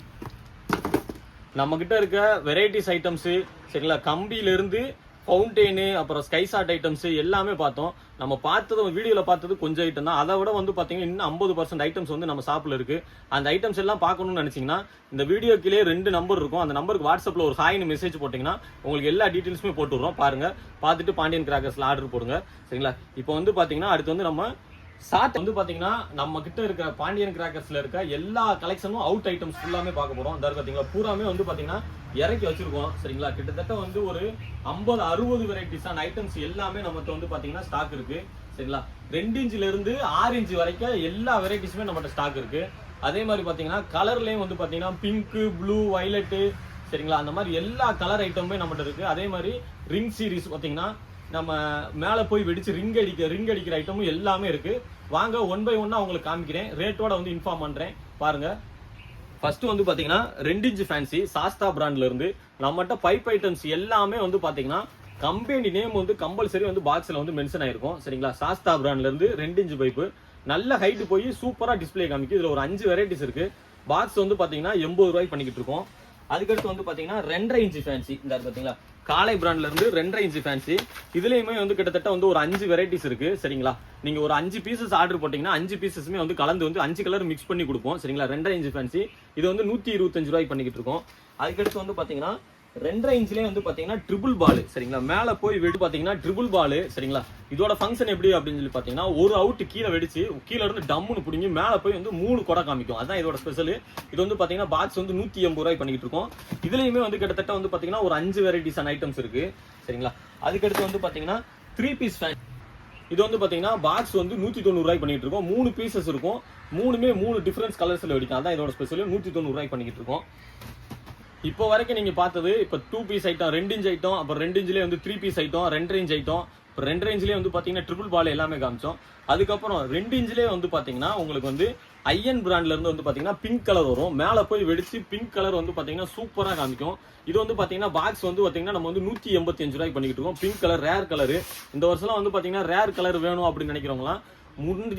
A: நம்ம கிட்ட இருக்க வெரைட்டிஸ் ஐட்டம்ஸு சரிங்களா, கம்பியிலிருந்து ஃபவுண்டெயின் அப்புறம் ஸ்கைசாட் ஐட்டம்ஸ் எல்லாமே பார்த்தோம். நம்ம பார்த்தது வீடியோவில் பார்த்தது கொஞ்சம் ஐட்டம் தான். அதை விட வந்து பார்த்தீங்கன்னா இன்னும் 50% ஐட்டம்ஸ் வந்து நம்ம ஷாப்பில் இருக்குது. அந்த ஐட்டம்ஸ் எல்லாம் பார்க்கணும்னு நினச்சிங்கன்னா இந்த வீடியோக்கிலே 2 நம்பர் இருக்கும். அந்த நம்பருக்கு வாட்ஸ்அப்பில் ஒரு ஹாய்னு மெசேஜ் போட்டிங்கன்னா உங்களுக்கு எல்லா டீட்டெயில்ஸுமே போட்டு விட்றோம். பாருங்கள், பார்த்துட்டு பாண்டியன் கிராக்கர்ஸில் ஆர்டர் போடுங்க சரிங்களா. இப்போ வந்து பார்த்தீங்கன்னா அடுத்து வந்து நம்ம ஷார்ட் வந்து பாத்தீங்கன்னா நம்ம கிட்ட இருக்க பாண்டியன் கிராக்கர்ஸ்ல இருக்க எல்லா கலெக்ஷனும் அவுட் ஐட்டம்ஸ் ஃபுல்லாமே பார்க்க போறோம். இந்த பாத்தீங்களா பூராமே வந்து பாத்தீங்கன்னா இறக்கி வச்சிருக்கோம் சரிங்களா. கிட்டத்தட்ட வந்து ஒரு 50-60 வெரைட்டிஸான ஐட்டம்ஸ் எல்லாமே நம்மகிட்ட வந்து பாத்தீங்கன்னா ஸ்டாக் இருக்கு சரிங்களா. 2 இன்ச்ல இருந்து 6 இன்ச் வரைக்கும் எல்லா வெரைட்டிஸுமே நம்மகிட்ட ஸ்டாக் இருக்கு. அதே மாதிரி பாத்தீங்கன்னா கலர்லயும் வந்து பாத்தீங்கன்னா பிங்க், ப்ளூ, வயலட் சரிங்களா, அந்த மாதிரி எல்லா கலர் ஐட்டமுமே நம்மகிட்ட இருக்கு. அதே மாதிரி ரிங் சீரிஸ் பாத்தீங்கன்னா நம்ம மேலே போய் வெடிச்சு ரிங் அடிக்கிற ஐட்டமும் எல்லாமே இருக்கு. வாங்க 1 by 1 உங்களுக்கு காமிக்கிறேன். ரேட்டோட வந்து இன்ஃபார்ம் பண்றேன் பாருங்க. ஃபர்ஸ்ட் வந்து பாத்தீங்கன்னா 2 இன்ச் ஃபேன்சி சாஸ்தா பிராண்ட்ல இருந்து நம்மகிட்ட பைப் ஐட்டம்ஸ் எல்லாமே வந்து பாத்தீங்கன்னா கம்பெனி நேம் வந்து கம்பல்சரி வந்து பாக்ஸ்ல வந்து மென்ஷன் ஆயிருக்கும் சரிங்களா. சாஸ்தா பிராண்ட்ல இருந்து 2 இன்ச் பைப்பு நல்ல ஹைட் போய் சூப்பரா டிஸ்பிளே காமிக்கும். இதுல ஒரு 5 வெரைட்டிஸ் இருக்கு. பாக்ஸ் வந்து பாத்தீங்கன்னா 80 ரூபாய் பண்ணிக்கிட்டு இருக்கோம். அதுக்கடுத்து வந்து பாத்தீங்கன்னா 2.5 இன்ச் ஃபேன்சி இந்த பாத்தீங்களா, காலை பிராண்ட்ல இருந்து 2.5 இன்ச் ஃபேன்சி. இதுலயுமே வந்து கிட்டத்தட்ட வந்து ஒரு 5 வெரைட்டிஸ் இருக்கு சரிங்களா. நீங்க ஒரு 5 பீசஸ் ஆர்டர் போட்டீங்கன்னா 5 பீசஸுமே வந்து கலந்து வந்து 5 கலர் மிக்ஸ் பண்ணி கொடுப்போம் சரிங்களா. 2.5 இன்ச் ஃபேன்சி இது வந்து 125 ரூபாய் பண்ணிக்கிட்டு இருக்கோம். அதுக்கடுத்து வந்து பாத்தீங்கன்னா 2.5 இன்ச்லயே வந்து பாத்தீங்கன்னா ட்ரிபிள் பால் சரிங்களா. மேல போய் வெடி பாத்தீங்கன்னா ட்ரிபிள் பால் சரிங்களா. இதோட ஃபங்க்ஷன் எப்படி அப்படின்னு சொல்லி பாத்தீங்கன்னா ஒரு அவுட் கீழே வெடிச்சு கீழே இருந்து டம்முன்னு பிடிங்கி மேல போய் வந்து 3 கொடை காமிக்கும். அதான் இதோட ஸ்பெஷல். இது வந்து பாத்தீங்கன்னா பாக்ஸ் வந்து 180 ரூபாய் பண்ணிக்கிட்டு இருக்கோம். இதுலயுமே வந்து கிட்டத்தட்ட வந்து பாத்தீங்கன்னா ஒரு 5 வெரைட்டிஸான ஐட்டம்ஸ் இருக்கு சரிங்களா. அதுக்கடுத்து வந்து பாத்தீங்கன்னா 3 பீஸ் ஃபேன். இது வந்து பாத்தீங்கன்னா பாக்ஸ் வந்து 190 ரூபாய் பண்ணிட்டு இருக்கோம். 3 பீசஸ் இருக்கும். 3மே 3 டிஃபரன்ஸ் கலர்ஸ்ல வெடிக்கும். அதான் இதோட ஸ்பெஷல். 190 ரூபாய் பண்ணிக்கிட்டு இருக்கோம். இப்போ வரைக்கும் நீங்க பார்த்தது இப்போ 2 பீஸ் ஐட்டம், 2 இன்ச் ஐட்டம், அப்புறம் 2 இன்ச்லேயே வந்து 3 பீஸ் ஐட்டம், 2.5 இன்ச் ஐட்டம், இப்போ 2.5 இன்ச்லேயே வந்து பார்த்தீங்கன்னா ட்ரிபிள் பால் எல்லாமே காமிச்சோம். அதுக்கப்புறம் 2 இன்ச்லேயே வந்து பார்த்தீங்கன்னா உங்களுக்கு வந்து ஐஎன் பிராண்ட்ல இருந்து வந்து பார்த்தீங்கன்னா பிங்க் கலர் வரும். மேலே போய் வெடிச்சு பிங்க் கலர் வந்து பார்த்தீங்கன்னா சூப்பராக காமிக்கும். இது வந்து பார்த்தீங்கன்னா பாக்ஸ் வந்து பார்த்தீங்கன்னா நம்ம வந்து 185 ரூபாய் பண்ணிக்கிட்டு இருக்கோம். Pink colour rare colour. இந்த வருஷம்லாம் வந்து பார்த்தீங்கன்னா ரேர் கலர் வேணும் அப்படின்னு நினைக்கிறவங்களாம்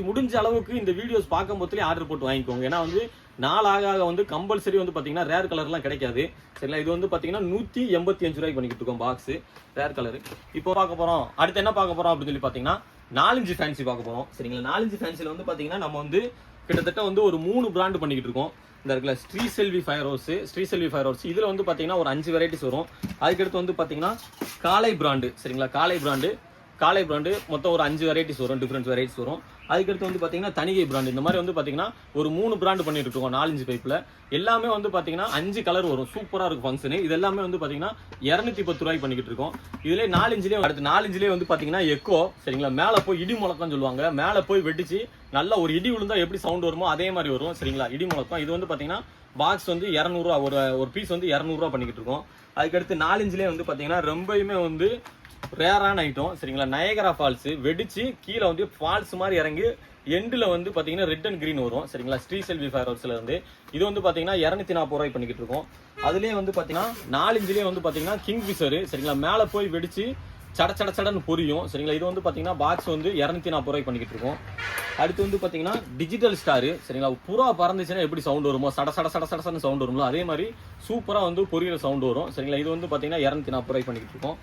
A: முடிஞ்ச அளவுக்கு இந்த வீடியோஸ் பார்க்கும் போதுலேயே ஆர்டர் போட்டு வாங்கிக்கோங்க. ஏன்னா வந்து நாளாக வந்து கம்பல்சரி வந்து பார்த்தீங்கன்னா ரேர் கலர்லாம் கிடைக்காது சரிங்களா. இது வந்து பார்த்தீங்கன்னா 185 ரூபாய்க்கு பண்ணிக்கிட்டு இருக்கோம் பாக்ஸ் ரேர் கலர். இப்போ பார்க்க போகிறோம் அடுத்து என்ன பார்க்க போகிறோம் அப்படின்னு சொல்லி பார்த்தீங்கன்னா 4 இன்ச் ஃபேன்சி பார்க்க போகிறோம் சரிங்களா. 4 இன்ச் ஃபேன்சியில் வந்து பார்த்தீங்கன்னா நம்ம வந்து கிட்டத்தட்ட வந்து ஒரு 3 பிராண்ட் பண்ணிக்கிட்டு இருக்கோம். இந்த இருக்குல்ல ஸ்ரீசெல்வி ஃபயர் ஹவுஸ் இதில் வந்து பார்த்தீங்கன்னா ஒரு 5 வெரைட்டிஸ் வரும். அதுக்கடுத்து வந்து பார்த்தீங்கன்னா காலை பிராண்டு சரிங்களா. காலை பிராண்டு மொத்தம் ஒரு 5 வெரைட்டிஸ் வரும். டிஃப்ரெண்ட் வெரைட்டிஸ் வரும். அதுக்கடுத்து வந்து பார்த்தீங்கன்னா தனிகை பிராண்டு. இந்த மாதிரி வந்து பார்த்தீங்கன்னா ஒரு 3 பிராண்டு பண்ணிட்டு இருக்கோம் 4 இன்ச் பைப்பில். எல்லாமே வந்து பார்த்தீங்கன்னா 5 கலர் வரும். சூப்பராக இருக்கும் ஃபங்க்ஷனு. இது எல்லாமே வந்து பார்த்தீங்கன்னா 210 ரூபாய் பண்ணிக்கிட்டு இருக்கோம். இதுலேயே 4 இன்ச்லேயே அடுத்து 4 இன்ச்லேயே வந்து பார்த்தீங்கன்னா எக்கோ சரிங்களா. மேலே போய் இடி முழக்கம் சொல்லுவாங்க. மேலே போய் வெடிச்சு நல்ல ஒரு இடி விழுந்தா எப்படி சவுண்ட் வருமோ அதே மாதிரி வரும் சரிங்களா. இடி முழக்கம். இது வந்து பார்த்தீங்கன்னா பாக்ஸ் வந்து 200 ரூபா ஒரு பீஸ் வந்து 200 ரூபா பண்ணிக்கிட்டு இருக்கோம். அதுக்கடுத்து 4 இன்ச்லேயே வந்து பார்த்தீங்கன்னா ரொம்பவுமே வந்து ரேரான ஐட்டம் சரிங்களா. நயகரா ஃபால்ஸ் வெடிச்சு கீழே வந்து ஃபால்ஸ் மாதிரி இறங்கி எண்டில் வந்து பார்த்தீங்கன்னா ரெட் அண்ட் கிரீன் வரும் சரிங்களா. ஸ்ரீசெல்வி ஃபயர் ஹவுஸ்ல இருந்து இது வந்து பார்த்தீங்கன்னா 240 ரூபாய் பண்ணிக்கிட்டு இருக்கோம். அதுலேயே வந்து பார்த்தீங்கன்னா 4 இன்ச்லேயே வந்து பார்த்தீங்கன்னா கிங் ஃபிஷர் சரிங்களா. மேலே போய் வெடிச்சு சடன்னு பொரியும் சரிங்களா. இது வந்து பார்த்தீங்கன்னா பாக்ஸ் வந்து 240 ரூபாய் பண்ணிக்கிட்டு இருக்கோம். அடுத்து வந்து பார்த்தீங்கன்னா டிஜிட்டல் ஸ்டார் சரிங்களா. புறா பறந்துச்சுன்னா எப்படி சவுண்ட் வருமோ சடன்னு சவுண்ட் வருமோ அதே மாதிரி சூப்பராக வந்து பொரியிற சவுண்ட் வரும் சரிங்களா. இது வந்து பார்த்தீங்கன்னா 240 ரூபாய் பண்ணிக்கிட்டு இருக்கோம்.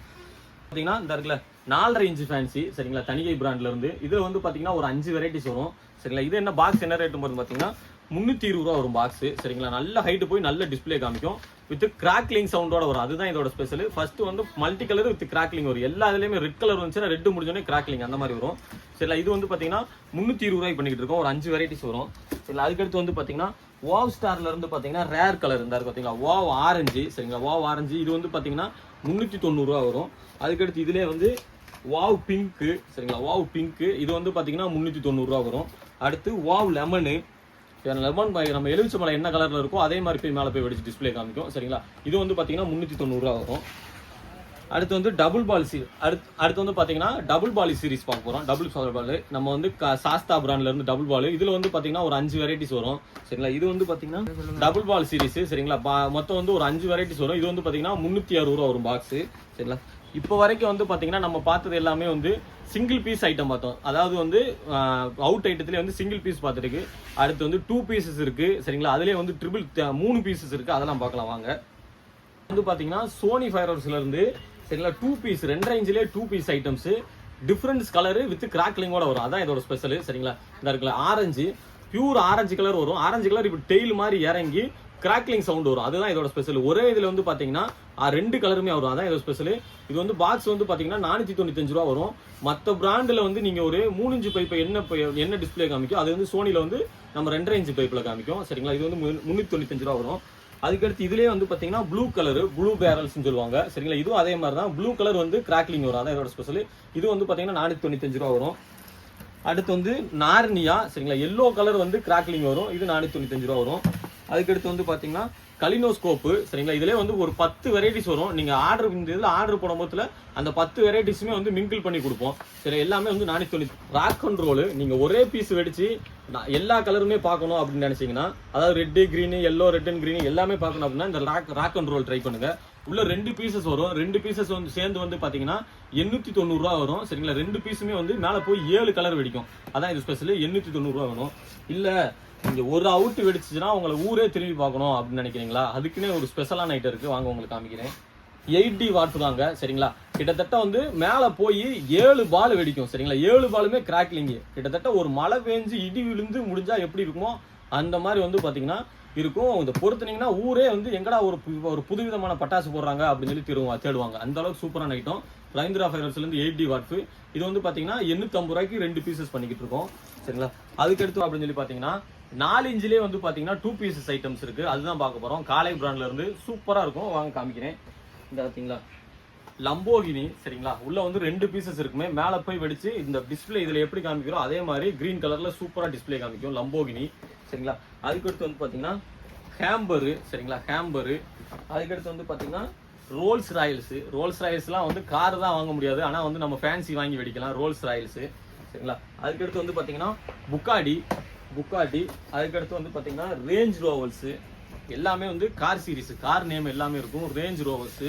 A: பார்த்தீங்கன்னா இந்த இருக்குல்ல 4.5 இன்ச் ஃபேன்சி சரிங்களா. தனிகை பிராண்ட்ல இருந்து இதுல வந்து பாத்தீங்கன்னா ஒரு 5 வெரைட்டிஸ் வரும் சரிங்களா. இது என்ன பாக்ஸ் என்ன ரேட் போது பாத்தீங்கன்னா 320 ரூபா வரும் பாக்ஸ் சரிங்களா. நல்ல ஹைட் போய் நல்ல டிஸ்பிளே காமிக்கும். வித் கிராக்லிங் சவுண்டோட வரும். அதுதான் இதோட ஸ்பெஷல். ஃபர்ஸ்ட் வந்து மல்டி கலர் வித் கிராக்லிங் வரும். எல்லா இதுலயுமே ரெட் கலர் வந்துச்சுன்னா ரெட் முடிஞ்சோடனே கிராக்லிங் அந்த மாதிரி வரும் சரிங்களா. இது வந்து பாத்தீங்கன்னா 320 ரூபாய் பண்ணிக்கிட்டு இருக்கோம். ஒரு 5 வெரைட்டிஸ் வரும் சரிங்களா. அதுக்கடுத்து வந்து பாத்தீங்கன்னா வாவ் ஸ்டார்ல இருந்து பாத்தீங்கன்னா ரேர் கலர் இருந்தா இருக்கு பாத்தீங்களா. வாவ் ஆரஞ்சு சரிங்களா. வாவ் ஆரஞ்சு இது வந்து பாத்தீங்கன்னா 390 ரூபா வரும். அதுக்கடுத்து இதுலேயே வந்து வாவ் பிங்க்கு சரிங்களா. வாவ் பிங்க்கு இது வந்து பார்த்தீங்கன்னா 390 ரூபா வரும். அடுத்து வாவ் லெமனு லெமன் நம்ம எலுமிச்சம்பழம் என்ன கலர்ல இருக்கோ அதே மாதிரி போய் மேலே போய் வெடிச்சு டிஸ்பிளே காமிக்கும். சரிங்களா, இது வந்து பாத்தீங்கன்னா 390 ரூபா வரும். அடுத்து வந்து டபுள் பால் அடுத்து வந்து பாத்தீங்கன்னா டபுள் பால் சீரிஸ் பார்க்க போறோம். டபுள் பால் நம்ம வந்து சாஸ்தா பிராண்ட்ல இருந்து டபுள் பால், இதுல வந்து பாத்தீங்கன்னா ஒரு 5 வெரைட்டிஸ் வரும். சரிங்களா, இது வந்து பாத்தீங்கன்னா டபுள் பால் சீரிஸ். சரிங்களா, மொத்தம் வந்து ஒரு 5 வெரைட்டிஸ் வரும். இது வந்து பாத்தீங்கன்னா 360 ரூபா வரும் பாக்ஸ். சரிங்களா, இப்போ வரைக்கும் வந்து பாத்தீங்கன்னா நம்ம பார்த்தது எல்லாமே வந்து சிங்கிள் பீஸ் ஐட்டம் பார்த்தோம். அதாவது வந்து அவுட் ஐட்டத்திலே வந்து சிங்கிள் பீஸ் பார்த்துருக்கு. அடுத்து வந்து 2 பீசஸ் இருக்கு. சரிங்களா, அதுலேயே வந்து 3 பீசஸ் இருக்கு. அதெல்லாம் பார்க்கலாம் வாங்க. வந்து பாத்தீங்கன்னா சோனி ஃபயர்வொர்க்ஸ்ல இருந்து சரிங்களா 2 பீஸ் 2 ரேஞ்சிலே 2 piece items difference colour with கிராக்லிங்கோட வரும். அதான் இதோட ஸ்பெஷல். சரிங்களா, இந்த இருக்குல்ல ஆரஞ்சு, பியூர் ஆரஞ்சு கலர் வரும். ஆரஞ்சு கலர் இப்போ டெய்ல் மாதிரி இறங்கி கிராக்லிங் சவுண்ட் வரும். அதுதான் இதோட ஸ்பெஷல். ஒரே இதுல வந்து பாத்தீங்கன்னா 2 கலருமே வரும். அதான் இதோட ஸ்பெஷல். இது வந்து பாக்ஸ் வந்து பாத்தீங்கன்னா 495 ரூபா வரும். மற்ற பிராண்ட்ல வந்து நீங்க ஒரு 3 இன்ச் பைப் என்ன டிஸ்பிளே காமிக்கும், அது வந்து சோனில வந்து நம்ம 2.5 இன்ச் பைப்ல காமிக்கும். சரிங்களா, இது வந்து 395 ரூபா வரும். அதுக்கடுத்து இதுலயே வந்து பாத்தீங்கன்னா ப்ளூ கலர், ப்ளூ பேரல்ஸ் சொல்லுவாங்க. சரிங்களா, இதுவும் அதே மாதிரி தான். ப்ளூ கலர் வந்து கிராக்லிங் வரும். அதான் இதோட ஸ்பெஷல். இது வந்து பாத்தீங்கன்னா 495 ரூபா வரும். அடுத்து வந்து நார்னியா. சரிங்களா, எல்லோ கலர் வந்து கிராக்லிங் வரும். இது 495 ரூபா வரும். அதுக்கடுத்து வந்து பாத்தீங்கன்னா கலினோஸ்கோப்பு. சரிங்களா, இதுல வந்து ஒரு 10 வெரைட்டிஸ் வரும். நீங்க ஆர்டர் போடும் போதுல அந்த 10 வெரைட்டிஸுமே வந்து மிங்கிள் பண்ணி கொடுப்போம். சரி, எல்லாமே வந்து 490. ராக் அண்ட் ரோல் நீங்க ஒரே பீஸ் வெடிச்சு எல்லா கலருமே பார்க்கணும் அப்படின்னு நினைச்சீங்கன்னா, அதாவது red green, yellow, red and green எல்லாமே பார்க்கணும் அப்படின்னா இந்த ராக் அண்ட் ரோல் ட்ரை பண்ணுங்க. உள்ள 2 பீசஸ் வரும். 2 பீசஸ் வந்து சேர்ந்து வந்து பாத்தீங்கன்னா 890 ரூபா வரும். சரிங்களா, 2 பீஸுமே வந்து மேல போய் 7 கலர் வெடிக்கும். அதான் இது ஸ்பெஷல். 890 ரூபா வேணும். இல்ல நீங்க ஒரு அவுட் வெடிச்சுன்னா உங்களை ஊரே திரும்பி பார்க்கணும் அப்படின்னு நினைக்கிறீங்களா, அதுக்குன்னே ஒரு ஸ்பெஷலான ஐட்டம் இருக்கு. வாங்க உங்களுக்கு காமிக்கிறேன். 8D வாட் தாங்க. சரிங்களா, கிட்டத்தட்ட வந்து மேல போய் 7 பால் வெடிக்கும். சரிங்களா, 7 பாலுமே கிராக்லிங். கிட்டத்தட்ட ஒரு மழை பெஞ்சு இடி விழுந்து முடிஞ்சா எப்படி இருக்குமோ அந்த மாதிரி வந்து பாத்தீங்கன்னா இருக்கும். இதை பொறுத்துனீங்கன்னா ஊரே வந்து எங்கடா ஒரு புதுவிதமான பட்டாசு போடுறாங்க அப்படின்னு சொல்லி தேடுவாங்க. அந்த அளவுக்கு சூப்பரான ஐட்டம். ரவீந்திரா ஃபயர்வொர்க்ஸ்ல இருந்து 8D வாட். இது வந்து பாத்தீங்கன்னா 850 ரூபாய்க்கு 2 பீசஸ் பண்ணிக்கிட்டு இருக்கோம். சரிங்களா, அதுக்கடுத்து அப்படின்னு சொல்லி பாத்தீங்கன்னா 4 இன்ச்சிலே வந்து பாத்தீங்கன்னா 2 பீசஸ் ஐட்டம்ஸ் இருக்கு. அதுதான் பார்க்க போறோம். காலை பிராண்ட்ல இருந்து சூப்பரா இருக்கும். வாங்க காமிக்கிறேன். இந்த பாத்தீங்களா லம்போகினி. சரிங்களா, உள்ள வந்து 2 பீசஸ் இருக்குமே. மேல போய் வெடிச்சு இந்த டிஸ்பிளே இதுல எப்படி காமிக்கிறோம் அதே மாதிரி கிரீன் கலர்ல சூப்பரா டிஸ்பிளே காமிக்கும் லம்போகினி. சரிங்களா, அதுக்கடுத்து வந்து பாத்தீங்கன்னா ஹேம்பரு. சரிங்களா, ஹேம்பரு. அதுக்கடுத்து வந்து பாத்தீங்கன்னா ரோல்ஸ் ராயல்ஸ்லாம் வந்து கார் தான் வாங்க முடியாது, ஆனா வந்து நம்ம ஃபேன்சி வாங்கி வெடிக்கலாம். Rolle's Royals. சரிங்களா, அதுக்கடுத்து வந்து பாத்தீங்கன்னா புக்காடி. அதுக்கடுத்து வந்து பாத்தீங்கன்னா ரேஞ்ச் ரோவர்ஸ். எல்லாமே வந்து கார் சீரிஸ், கார் நேம் எல்லாமே இருக்கும். Range Rovers.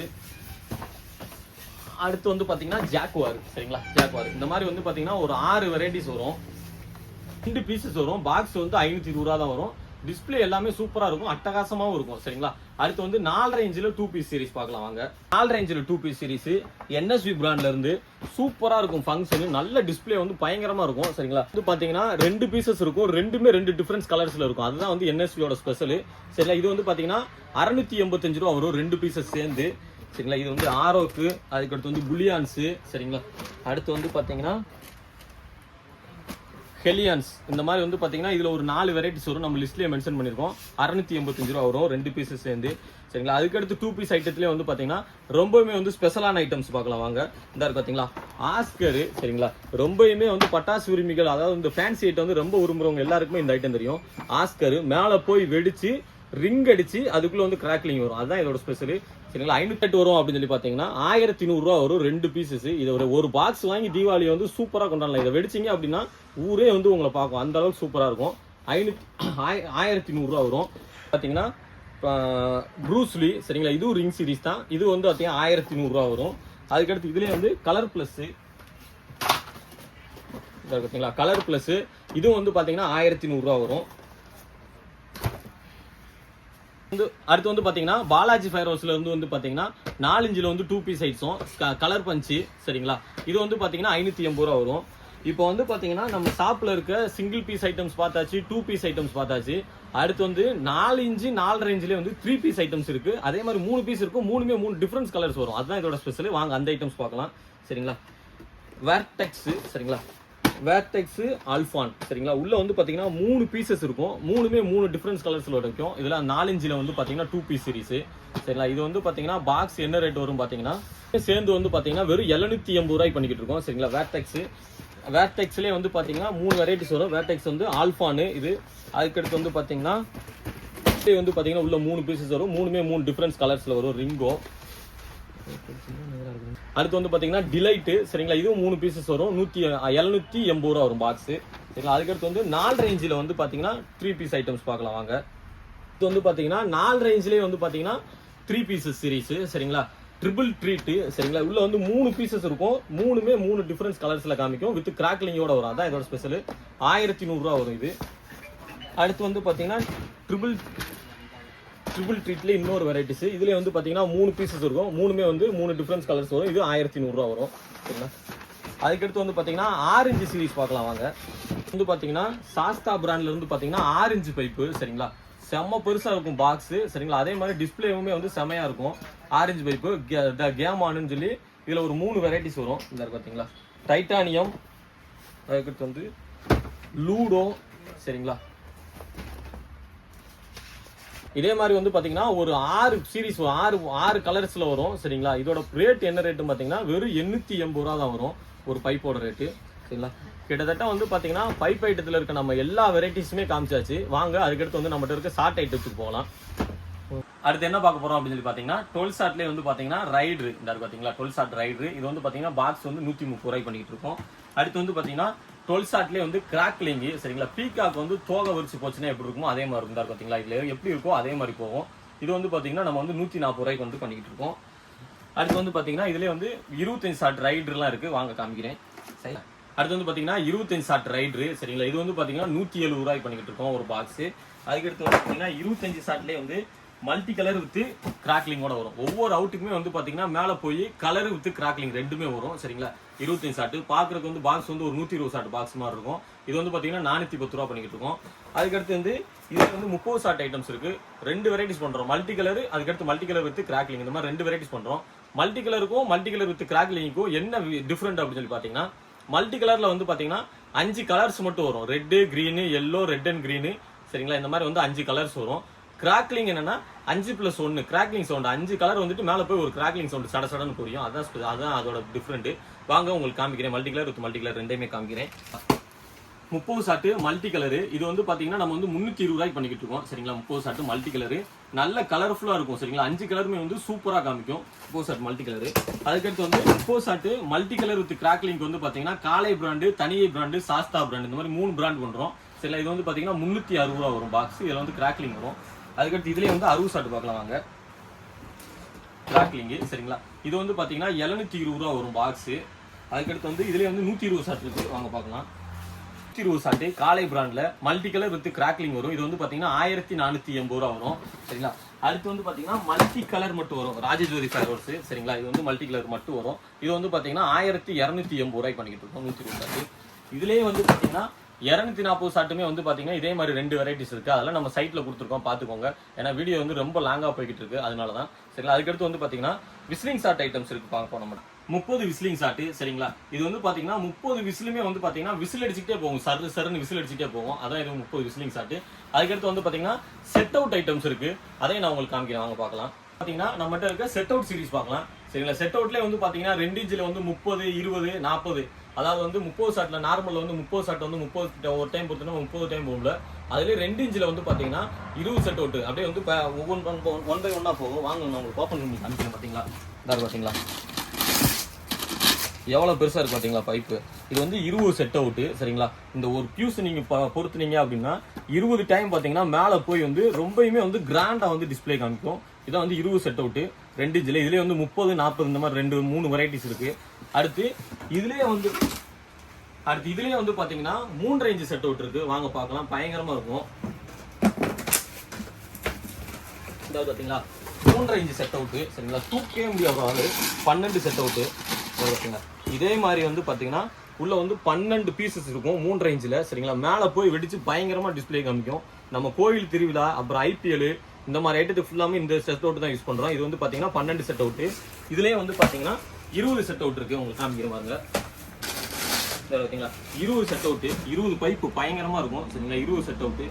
A: அடுத்து வந்து பாத்தீங்கன்னா ஜாக்வார். சரிங்களா, ஜாக்வார். இந்த மாதிரி வந்து பாத்தீங்கன்னா ஒரு 6 வெரைட்டிஸ் வரும். 2 பீசஸ் வரும். பாக்ஸ் வந்து 520 ரூபா தான் வரும். டிஸ்பிளே எல்லாமே சூப்பரா இருக்கும், அட்டகாசமாவும் இருக்கும். சரிங்களா, அடுத்து வந்து 4.5 இன்ச்சில் 2 பீஸ் சீரிஸ் பார்க்கலாம் வாங்க. 4.5 இன்ச்சில் 2 பீஸ் சீரிஸ் NSV பிராண்ட்ல இருந்து சூப்பரா இருக்கும். ஃபங்க்ஷன் நல்ல டிஸ்பிளே வந்து பயங்கரமா இருக்கும். சரிங்களா, இது பாத்தீங்கன்னா 2 பீசஸ் இருக்கும். ரெண்டுமே 2 டிஃபரன்ஸ் கலர்ஸ்ல இருக்கும். அதுதான் வந்து NSVயோட ஸ்பெஷல். சரிங்களா, இது வந்து பாத்தீங்கன்னா 685 ரூபா வரும் 2 பீசஸ் சேர்ந்து. சரிங்களா, இது வந்து ஆரோக்கு. அதுக்கடுத்து வந்து புலியான்ஸ். சரிங்களா, அடுத்து வந்து பாத்தீங்கன்னா ஹெலியான்ஸ். இந்த மாதிரி வந்து பாத்தீங்கன்னா இதுல ஒரு 4 வெரைட்டிஸ் வரும். நம்ம லிஸ்ட்லயே மென்ஷன் பண்ணிருக்கோம். 685 ரூபா வரும் 2 பீசஸ் சேர்ந்து. சரிங்களா, அதுக்கடுத்து 2 பீஸ் ஐட்டத்திலே வந்து பாத்தீங்கன்னா ரொம்பவுமே வந்து ஸ்பெஷலான ஐட்டம்ஸ் பார்க்கலாம் வாங்க. இந்த இருக்கு பாத்தீங்களா ஆஸ்கர். சரிங்களா, ரொம்பவுமே வந்து பட்டாசு விரும்பிகள், அதாவது இந்த ஃபேன்சி ஐட்டம் வந்து ரொம்ப விரும்புறவங்க எல்லாருக்குமே இந்த ஐட்டம் தெரியும். ஆஸ்கர் மேல போய் வெடிச்சு ரிங் அடிச்சு அதுக்குள்ள வந்து கிராக்லிங் வரும். அதுதான் இதோட ஸ்பெஷல். சரிங்களா, 508 வரும் அப்படின்னு சொல்லி பாத்தீங்கன்னா 1100 ரூபா வரும் 2 பீசஸ். இதை ஒரு பாக்ஸ் வாங்கி தீபாவளி வந்து சூப்பரா கொண்டாடலாம். இதை வெடிச்சிங்க அப்படின்னா ஊரே வந்து உங்களை பார்க்கும், அந்த அளவுக்கு சூப்பரா இருக்கும். 1100 ரூபா வரும் பாத்தீங்கன்னா ப்ரூஸ்லி. சரிங்களா, இதுவும் ரிங் சீரிஸ் தான். இது வந்து பாத்தீங்கன்னா 1100 ரூபா வரும். அதுக்கடுத்து இதுலயே வந்து கலர் பிளஸ். பாத்தீங்களா கலர் பிளஸ், இதுவும் வந்து பாத்தீங்கன்னா 1100 ரூபா வரும். அடுத்து வந்து பாத்தீங்கன்னா பாலாஜி ஃபயர்வொர்க்ஸ்ல இருந்து வந்து பாத்தீங்கன்னா 4 இன்ச்சில் வந்து 2 பீஸ் ஐட்ஸும் கலர் பஞ்சு. சரிங்களா, இது வந்து பாத்தீங்கன்னா 580 ரூபா வரும். இப்போ வந்து பாத்தீங்கன்னா நம்ம ஷாப்ல இருக்க சிங்கிள் பீஸ் ஐட்டம்ஸ் பார்த்தாச்சு, 2 பீஸ் ஐட்டம்ஸ் பார்த்தாச்சு. அடுத்து வந்து 4 இன்ச்சு 4.5 இன்ச்சிலே வந்து 3 பீஸ் ஐட்டம்ஸ் இருக்கு. அதே மாதிரி 3 பீஸ் இருக்கும். 3மே 3 டிஃபரன்ஸ் கலர்ஸ் வரும். அதுதான் இதோட ஸ்பெஷல். வாங்க அந்த ஐட்டம்ஸ் பார்க்கலாம். சரிங்களா, வேர்டெக்ஸ். சரிங்களா, வேர்டெக்ஸ் ஆல்ஃபான். சரிங்களா, உள்ள வந்து பாத்தீங்கன்னா 3 பீசஸ் இருக்கும். 3மே 3 டிஃபரன்ஸ் கலர்ஸ்ல இருக்கும். இதுல 4 இன்ச்சில் வந்து பாத்தீங்கன்னா 2 பீஸ் சீரிஸ். சரிங்களா, இது வந்து பாத்தீங்கன்னா பாக்ஸ் என்ன ரேட் வரும் பாத்தீங்கன்னா சேர்ந்து வந்து பாத்தீங்கன்னா வெறும் 780 ரூபாய் பண்ணிக்கிட்டு இருக்கோம். சரிங்களா, வேர்டெக்ஸ்லயே வந்து பாத்தீங்கன்னா 3 வெரைட்டிஸ் வரும். வேர்டெக்ஸ் வந்து ஆல்ஃபானு இது. அதுக்கடுத்து வந்து பார்த்தீங்கன்னா வந்து பார்த்தீங்கன்னா உள்ள 3 பீசஸ் வரும். 3 டிஃப்ரெண்ட் கலர்ஸில் வரும். ரிங்கோ. அடுத்து வந்து பார்த்தீங்கன்னா டிலைட்டு சரிங்களா, இதுவும் 3 பீசஸ் வரும். 780 ரூபா வரும் பாக்ஸு சரிங்களா. அதுக்கடுத்து வந்து 4 ரேஞ்சில் வந்து பார்த்தீங்கன்னா 3 பீஸ் ஐட்டம்ஸ் பார்க்கலாம் வாங்க. இது வந்து பார்த்தீங்கன்னா 4 ரேஞ்சிலே வந்து பார்த்தீங்கன்னா 3 பீசஸ் சீரீஸ் சரிங்களா. ட்ரிபிள் ட்ரீட்டு சரிங்களா. உள்ள வந்து 3 பீசஸ் இருக்கும். 3 டிஃப்ரெண்ட் கலர்ஸில் காமிக்கும். வித் கிராக்லிங்கோட வரும். அதான் இதோட ஸ்பெஷல். 1100 ரூபா வரும் இது. அடுத்து வந்து பார்த்தீங்கன்னா ட்ரிபிள் ட்ரீட்ல இன்னொரு வெரைட்டிஸ். இதுல வந்து பாத்தீங்கன்னா 3 பீசஸ் இருக்கும். 3 டிஃபரன்ஸ் கலர்ஸ் வரும். இது 1100 ரூபா வரும் சரிங்களா. அதுக்கடுத்து வந்து பாத்தீங்கன்னா ஆரஞ்சு சீரிஸ் பார்க்கலாம் வாங்க. வந்து பாத்தீங்கன்னா சாஸ்தா பிராண்ட்ல இருந்து பாத்தீங்கன்னா ஆரஞ்சு பைப்பு சரிங்களா. செம்ம பெருசா இருக்கும் பாக்ஸ் சரிங்களா. அதே மாதிரி டிஸ்பிளேவுமே வந்து செமையா இருக்கும். ஆரஞ்சு பைப்பு கேமான்னு சொல்லி இதுல ஒரு 3 வெரைட்டிஸ் வரும். இந்த பாத்தீங்களா டைட்டானியம், அதுக்கடுத்து வந்து லூடோ சரிங்களா. இதே மாதிரி வந்து பாத்தீங்கன்னா ஒரு 6 சீரிஸ் 6 கலர்ஸ்ல வரும் சரிங்களா. இதோட ரேட் என்ன ரேட்டு பாத்தீங்கன்னா வெறும் 880 ரூபா தான் வரும் ஒரு பைப்போட ரேட்டு சரிங்களா. கிட்டத்தட்ட வந்து பாத்தீங்கன்னா பைப் ஐட்டத்துல இருக்க நம்ம எல்லா வெரைட்டிஸுமே காமிச்சாச்சு. வாங்க அதுக்கடுத்து வந்து நம்மகிட்ட இருக்க ஷார்ட் ஐட்டத்துக்கு போகலாம். அடுத்து என்ன பார்க்க போறோம் அப்படின்னு சொல்லி பாத்தீங்கன்னா 12 ஷார்ட்லேயே வந்து பாத்தீங்கன்னா ரைடர் இந்த பாத்தீங்களா 12 ஷார்ட் ரைடர். இது வந்து பாத்தீங்கன்னா பாக்ஸ் வந்து 130 ரூபாய் பண்ணிட்டு இருக்கோம். அடுத்து வந்து பாத்தீங்கன்னா 12 ஷார்ட்லேயே வந்து கிராக்லிங் சரிங்களா. பீகாக் வந்து தோகை வரிச்சு போச்சுன்னா எப்படி இருக்குமோ அதே மாதிரி இருந்தாரு பாத்தீங்களா. இதுல எப்படி இருக்கோ அதே மாதிரி போகும். இது வந்து பாத்தீங்கன்னா நம்ம வந்து 140 ரூபாய்க்கு வந்து பண்ணிக்கிட்டு இருக்கோம். அடுத்து வந்து பாத்தீங்கன்னா இதுல வந்து 25 ஷார்ட் ரைடர்லாம் இருக்கு. வாங்க காமிக்கிறேன் சரி. அடுத்து வந்து பாத்தீங்கன்னா 25 ஷார்ட் ரைடர் சரிங்களா. இது வந்து பாத்தீங்கன்னா 170 ரூபாய் பண்ணிக்கிட்டு இருக்கோம் ஒரு பாக்ஸ். அதுக்கடுத்து வந்து பாத்தீங்கன்னா 25 ஷார்ட்லேயே வந்து மல்டி கலர் வித் கிராக்லிங்கோட வரும். ஒவ்வொரு அவுட்டுக்குமே வந்து பாத்தீங்கன்னா மேல போய் கலர் வித் கிராக்லிங் ரெண்டுமே வரும் சரிங்களா. 25 ஷார்ட் பாக்குறதுக்கு வந்து பாக்ஸ் வந்து ஒரு 120 ஷார்ட் பாக்ஸ் மாதிரி இருக்கும். இது வந்து பாத்தீங்கன்னா 410 ரூபா பண்ணிக்கிட்டு இருக்கோம். அதுக்கடுத்து வந்து இதுல வந்து 30 ஷார்ட் ஐட்டம்ஸ் இருக்கு. 2 வெரைட்டிஸ் பண்றோம். மல்டி கலர், அதுக்கடுத்து மல்டி கலர் வித் கிராக்லிங், இந்த மாதிரி 2 வெரைட்டிஸ் பண்றோம். மல்டி கலருக்கும் மல்டி கலர் வித் கிராக்லிங்க்கும் என்ன டிஃபரெண்ட் அப்படின்னு சொல்லி பாத்தீங்கன்னா மல்டி கலர்ல வந்து பாத்தீங்கன்னா 5 கலர்ஸ் மட்டும் வரும். Red, green, yellow, red and green சரிங்களா. இந்த மாதிரி வந்து 5 கலர்ஸ் வரும். கிராக்லிங் என்னன்னா 5+1 கிராக்லிங் சவுண்ட். 5 கலர் வந்துட்டு மேல போய் ஒரு கிராக்லிங் சவுண்ட் சடசடன்னு புரியும். அதான் அதோட டிஃபரெண்ட். வாங்க உங்களுக்கு காமிக்கிறேன். Multi colour with multi colour ரெண்டையுமே காமிக்கிறேன். 30 ஷார்ட் மல்டி கலர். இது வந்து பாத்தீங்கன்னா நம்ம வந்து 320 ரூபாய்க்கு பண்ணிக்கிட்டு இருக்கோம் சரிங்களா. 30 ஷார்ட் மல்டி கலர் நல்ல கலர்ஃபுல்லா இருக்கும் சரிங்களா. 5 கலருமே வந்து சூப்பரா காமிக்கும் 30 ஷார்ட் மல்டி கலர். அதுக்கடுத்து வந்து 30 short multi colour with crackling வந்து பாத்தீங்கன்னா காலை பிராண்டு, தனியை பிராண்டு, சாஸ்தா பிராண்டு, இந்த மாதிரி 3 பிராண்ட் பண்றோம் சரிங்களா. இது வந்து பாத்தீங்கன்னா 360 ரூபா வரும் பாக்ஸ். இதுல வந்து கிராக்லிங் வரும். அதுக்கடுத்து இதுலயே வந்து 60 ஷார்ட் பார்க்கலாம் வாங்க. கிராக்லிங் சரிங்களா. இது வந்து பாத்தீங்கன்னா 720 ரூபா வரும் பாக்ஸ். அதுக்கடுத்து வந்து இதுலயே வந்து 120 ஷார்ட் இருக்கு. வாங்க பார்க்கலாம். 120 ஷார்ட் காலை பிராண்ட்ல மல்டி கலர் வித் கிராக்லிங் வரும். இது வந்து பாத்தீங்கன்னா 1480 ரூபா வரும் சரிங்களா. அடுத்து வந்து பாத்தீங்கன்னா மல்டி கலர் மட்டும் வரும். ராஜேஸ்வரி ஃபேர்வர்ஸ் சரிங்களா. இது வந்து மல்டி கலர் மட்டும் வரும். இது வந்து பாத்தீங்கன்னா 1280 ரூபாய்க்கு பண்ணிக்கிட்டு இருக்கோம் 120 ஷார்ட். இதுலயே வந்து பாத்தீங்கன்னா 240 ஷார்ட்டுமே வந்து பாத்தீங்கன்னா இதே மாதிரி 2 வெரைட்டிஸ் இருக்கு. அதெல்லாம் நம்ம சைட்ல கொடுத்துருக்கோம் பாத்துக்கோங்க. ஏன்னா வீடியோ வந்து ரொம்ப லாங்கா போய்கிட்டு இருக்கு அதனாலதான் சரிங்களா. அதுக்கடுத்து வந்து பாத்தீங்கன்னா விஸ்லிங் ஷார்ட் ஐட்டம்ஸ் இருக்கு. பார்க்க நம்ம 30 விஸ்லிங் ஷார்ட் சரிங்களா. இது வந்து பாத்தீங்கன்னா 30 விசிலுமே வந்து பாத்தீங்கன்னா விசில் அடிச்சுட்டே போகும். சருன்னு விசில் அடிச்சுட்டே போகும். அதான் இது 30 விஸ்லிங் ஷார்ட். அதுக்கடுத்து வந்து பாத்தீங்கன்னா செட் அவுட் ஐட்டம்ஸ் இருக்கு. அதையும் நான் உங்களுக்கு காமிக்கிறேன். வாங்க பார்க்கலாம். பாத்தீங்கன்னா நம்மகிட்ட இருக்க செட் அவுட் சீரிஸ் பார்க்கலாம் சரிங்களா. செட் அவுட்ல வந்து பாத்தீங்கன்னா 2 இன்ச்ல வந்து 30, 20, 40. அதாவது வந்து 30 ஷார்ட்ல நார்மல்ல வந்து 30 ஷார்ட் வந்து 30 ஒரு டைம் பொறுத்தனா 30 டைம் போகல. அதுல 2 இன்ச்ல வந்து பாத்தீங்கன்னா 20 செட் அவுட் அப்படியே வந்து ஒன் பை ஒன்னா போகும். வாங்க நான் உங்களுக்கு ஓபன் பண்ணி காமிக்கிறேன். பாத்தீங்களா இதாரு பாத்தீங்களா எவ்வளவு பெருசா இருக்கு பாத்தீங்களா பைப்பு. இது வந்து 20 செட் அவுட் சரிங்களா. இந்த ஒரு பியூஸ் நீங்க பொறுத்துனீங்க அப்படின்னா 20 டைம் பாத்தீங்கன்னா மேல போய் வந்து ரொம்பயுமே வந்து கிராண்டா வந்து டிஸ்பிளே காமிக்கும். இதான் வந்து 20 செட் அவுட் 2 இன்ச்ல. இதுலயே வந்து 30, 40 இந்த மாதிரி 3 வெரைட்டிஸ் இருக்கு. அடுத்து இதுலயே வந்து பாத்தீங்கன்னா 3 இன்ச் செட் அவுட் இருக்கு. வாங்க பார்க்கலாம். பயங்கரமா இருக்கும். இதாவது பாத்தீங்களா 3 இன்ச் செட் அவுட் சரிங்களா. தூக்கவே முடியாது. 12 செட் அவுட் பாத்தீங்களா. இதே மாதிரி வந்து பாத்தீங்கன்னா உள்ள வந்து 12 பீசஸ் இருக்கும் 3 இன்ச்ல சரிங்களா. மேல போய் வெடிச்சு பயங்கரமா டிஸ்பிளே காமிக்கும். நம்ம கோயில் திருவிழா அப்புறம் ஐபிஎல் இந்த மாதிரி ஐட்டத்துக்கு ஃபுல்லாமே இந்த செட் அவுட் தான் யூஸ் பண்றோம். இது வந்து பாத்தீங்கன்னா 12 செட் அவுட். இதுலயே வந்து பாத்தீங்கன்னா 20 செட் அவுட் இருக்கு. உங்களுக்கு காமிக்கிற பாருங்க. பாத்தீங்களா 20 செட் அவுட் 20 பைப்பு பயங்கரமா இருக்கும் சரிங்களா. 20 செட் அவுட்.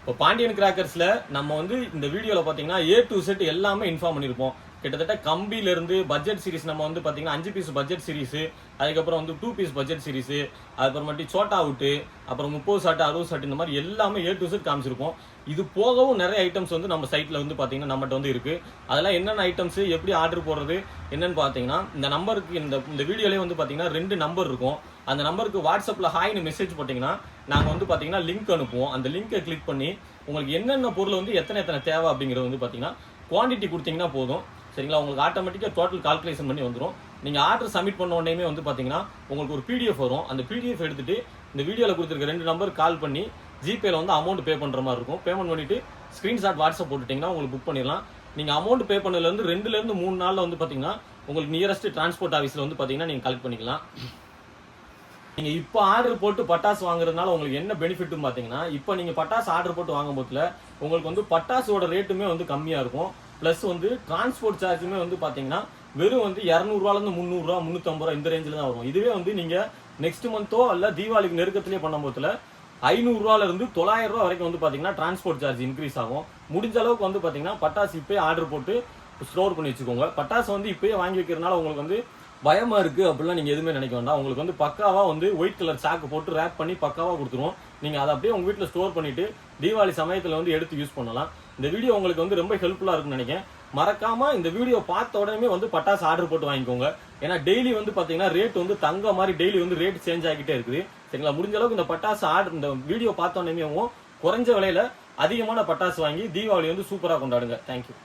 A: இப்போ பாண்டியன் கிராக்கர்ஸ்ல நம்ம வந்து இந்த வீடியோல பாத்தீங்கன்னா A to Z எல்லாமே இன்ஃபார்ம் பண்ணிருப்போம். கிட்டத்தட்ட கம்பியில இருந்து பட்ஜெட் சீரிஸ் நம்ம வந்து பாத்தீங்கன்னா 5 பீஸ் பட்ஜெட் சீரிஸ், அதுக்கப்புறம் வந்து 2 பீஸ் பட்ஜெட் சீரிஸ், அதுக்கப்புறமாட்டி சோட்டா அவுட்டு, அப்புறம் 30 ஷாட் 60 ஷாட் இந்த மாதிரி எல்லாமே A to Z காமிச்சிருப்போம். இது போகவும் நிறைய ஐட்டம்ஸ் வந்து நம்ம சைட்ல வந்து பாத்தீங்கன்னா நம்மகிட்ட வந்து இருக்கு. அதெல்லாம் என்னென்ன ஐட்டம்ஸ், எப்படி ஆர்டர் போடுறது என்னன்னு பாத்தீங்கன்னா இந்த நம்பருக்கு இந்த வீடியோலயே வந்து பாத்தீங்கன்னா 2 நம்பர் இருக்கும். அந்த நம்பருக்கு வாட்ஸ்அப்ல ஹாய்னு மெசேஜ் போட்டீங்கன்னா நாங்க வந்து பாத்தீங்கன்னா லிங்க் அனுப்புவோம். அந்த லிங்கை கிளிக் பண்ணி உங்களுக்கு என்னென்ன பொருள் வந்து எத்தனை தேவை அப்படிங்கிறது வந்து பாத்தீங்கன்னா குவான்டிட்டி கொடுத்தீங்கன்னா போதும். சரிங்களா, உங்களுக்கு ஆட்டோமேட்டிக்காக டோட்டல் கால்குலேஷன் பண்ணி வந்துடும். நீங்கள் ஆர்டர் சப்மிட் பண்ண உடனே வந்து பார்த்தீங்கன்னா உங்களுக்கு ஒரு PDF வரும். அந்த PDF எடுத்துட்டு இந்த வீடியோவில் கொடுத்துருக்க 2 நம்பர் கால் பண்ணி ஜிபேல வந்து அமௌண்ட் பே பண்ணுற மாதிரி இருக்கும். பேமெண்ட் பண்ணிட்டு ஸ்க்ரீன்ஷாட் வாட்ஸ்அப் போட்டுட்டிங்கன்னா உங்களுக்கு புக் பண்ணிடலாம். நீங்கள் அமௌண்ட் பே பண்ணதுலேருந்து 2 to 3 நாளில் வந்து பார்த்தீங்கன்னா உங்களுக்கு நியரஸ்ட் டிரான்ஸ்போர்ட் ஆஃபீஸில் வந்து பார்த்தீங்கன்னா நீங்கள் கலெக்ட் பண்ணிக்கலாம். நீங்கள் இப்போ ஆர்டர் போட்டு பட்டாசு வாங்குறதுனால உங்களுக்கு என்ன பெனிஃபிட்னு பார்த்தீங்கன்னா, இப்போ நீங்கள் பட்டாசு ஆர்டர் போட்டு வாங்கும் போதுல உங்களுக்கு வந்து பட்டாசோட ரேட்டுமே வந்து கம்மியாக இருக்கும். ப்ளஸ் வந்து டிரான்ஸ்போர்ட் சார்ஜுமே வந்து பார்த்தீங்கன்னா வெறும் வந்து 200 300 350 இந்த ரேஞ்சில் தான் வரும். இதுவே வந்து நீங்கள் நெக்ஸ்ட் மந்த்தோ இல்லை தீபாவளிக்கு நெருக்கத்திலே பண்ணும் போதுல 500 to 900 வரைக்கும் வந்து பார்த்தீங்கன்னா டிரான்ஸ்போர்ட் சார்ஜ் இன்க்ரீஸ் ஆகும். முடிஞ்ச அளவுக்கு வந்து பார்த்தீங்கன்னா பட்டாசு இப்போயே ஆர்டர் போட்டு ஸ்டோர் பண்ணி வச்சுக்கோங்க. பட்டாசு வந்து இப்போயே வாங்கி வைக்கிறதுனால உங்களுக்கு வந்து பயமா இருக்கு அப்படிலாம் நீங்க எதுவுமே நினைக்க வேண்டாம். உங்களுக்கு வந்து பக்காவா வந்து ஒயிட் கலர் சாக்கு போட்டு ரேப் பண்ணி பக்காவா கொடுத்துருவோம். நீங்க அதை அப்படியே உங்க வீட்டில் ஸ்டோர் பண்ணிட்டு தீபாவளி சமயத்தில் வந்து எடுத்து யூஸ் பண்ணலாம். இந்த வீடியோ உங்களுக்கு வந்து ரொம்ப ஹெல்ப்ஃபுல்லா இருக்குன்னு நினைக்கிறேன். மறக்காம இந்த வீடியோ பார்த்த உடனே வந்து பட்டாசு ஆர்டர் போட்டு வாங்கிக்கோங்க. ஏன்னா டெய்லி வந்து பாத்தீங்கன்னா ரேட் வந்து தங்க மாதிரி டெய்லி வந்து ரேட் சேஞ்ச் ஆகிட்டே இருக்குது. சரிங்களா, முடிஞ்ச அளவுக்கு இந்த பட்டாசு ஆர்டர் இந்த வீடியோ பார்த்த உடனே குறைஞ்ச விலையில அதிகமான பட்டாசு வாங்கி தீபாவளி வந்து சூப்பரா கொண்டாடுங்க. தேங்க்யூ.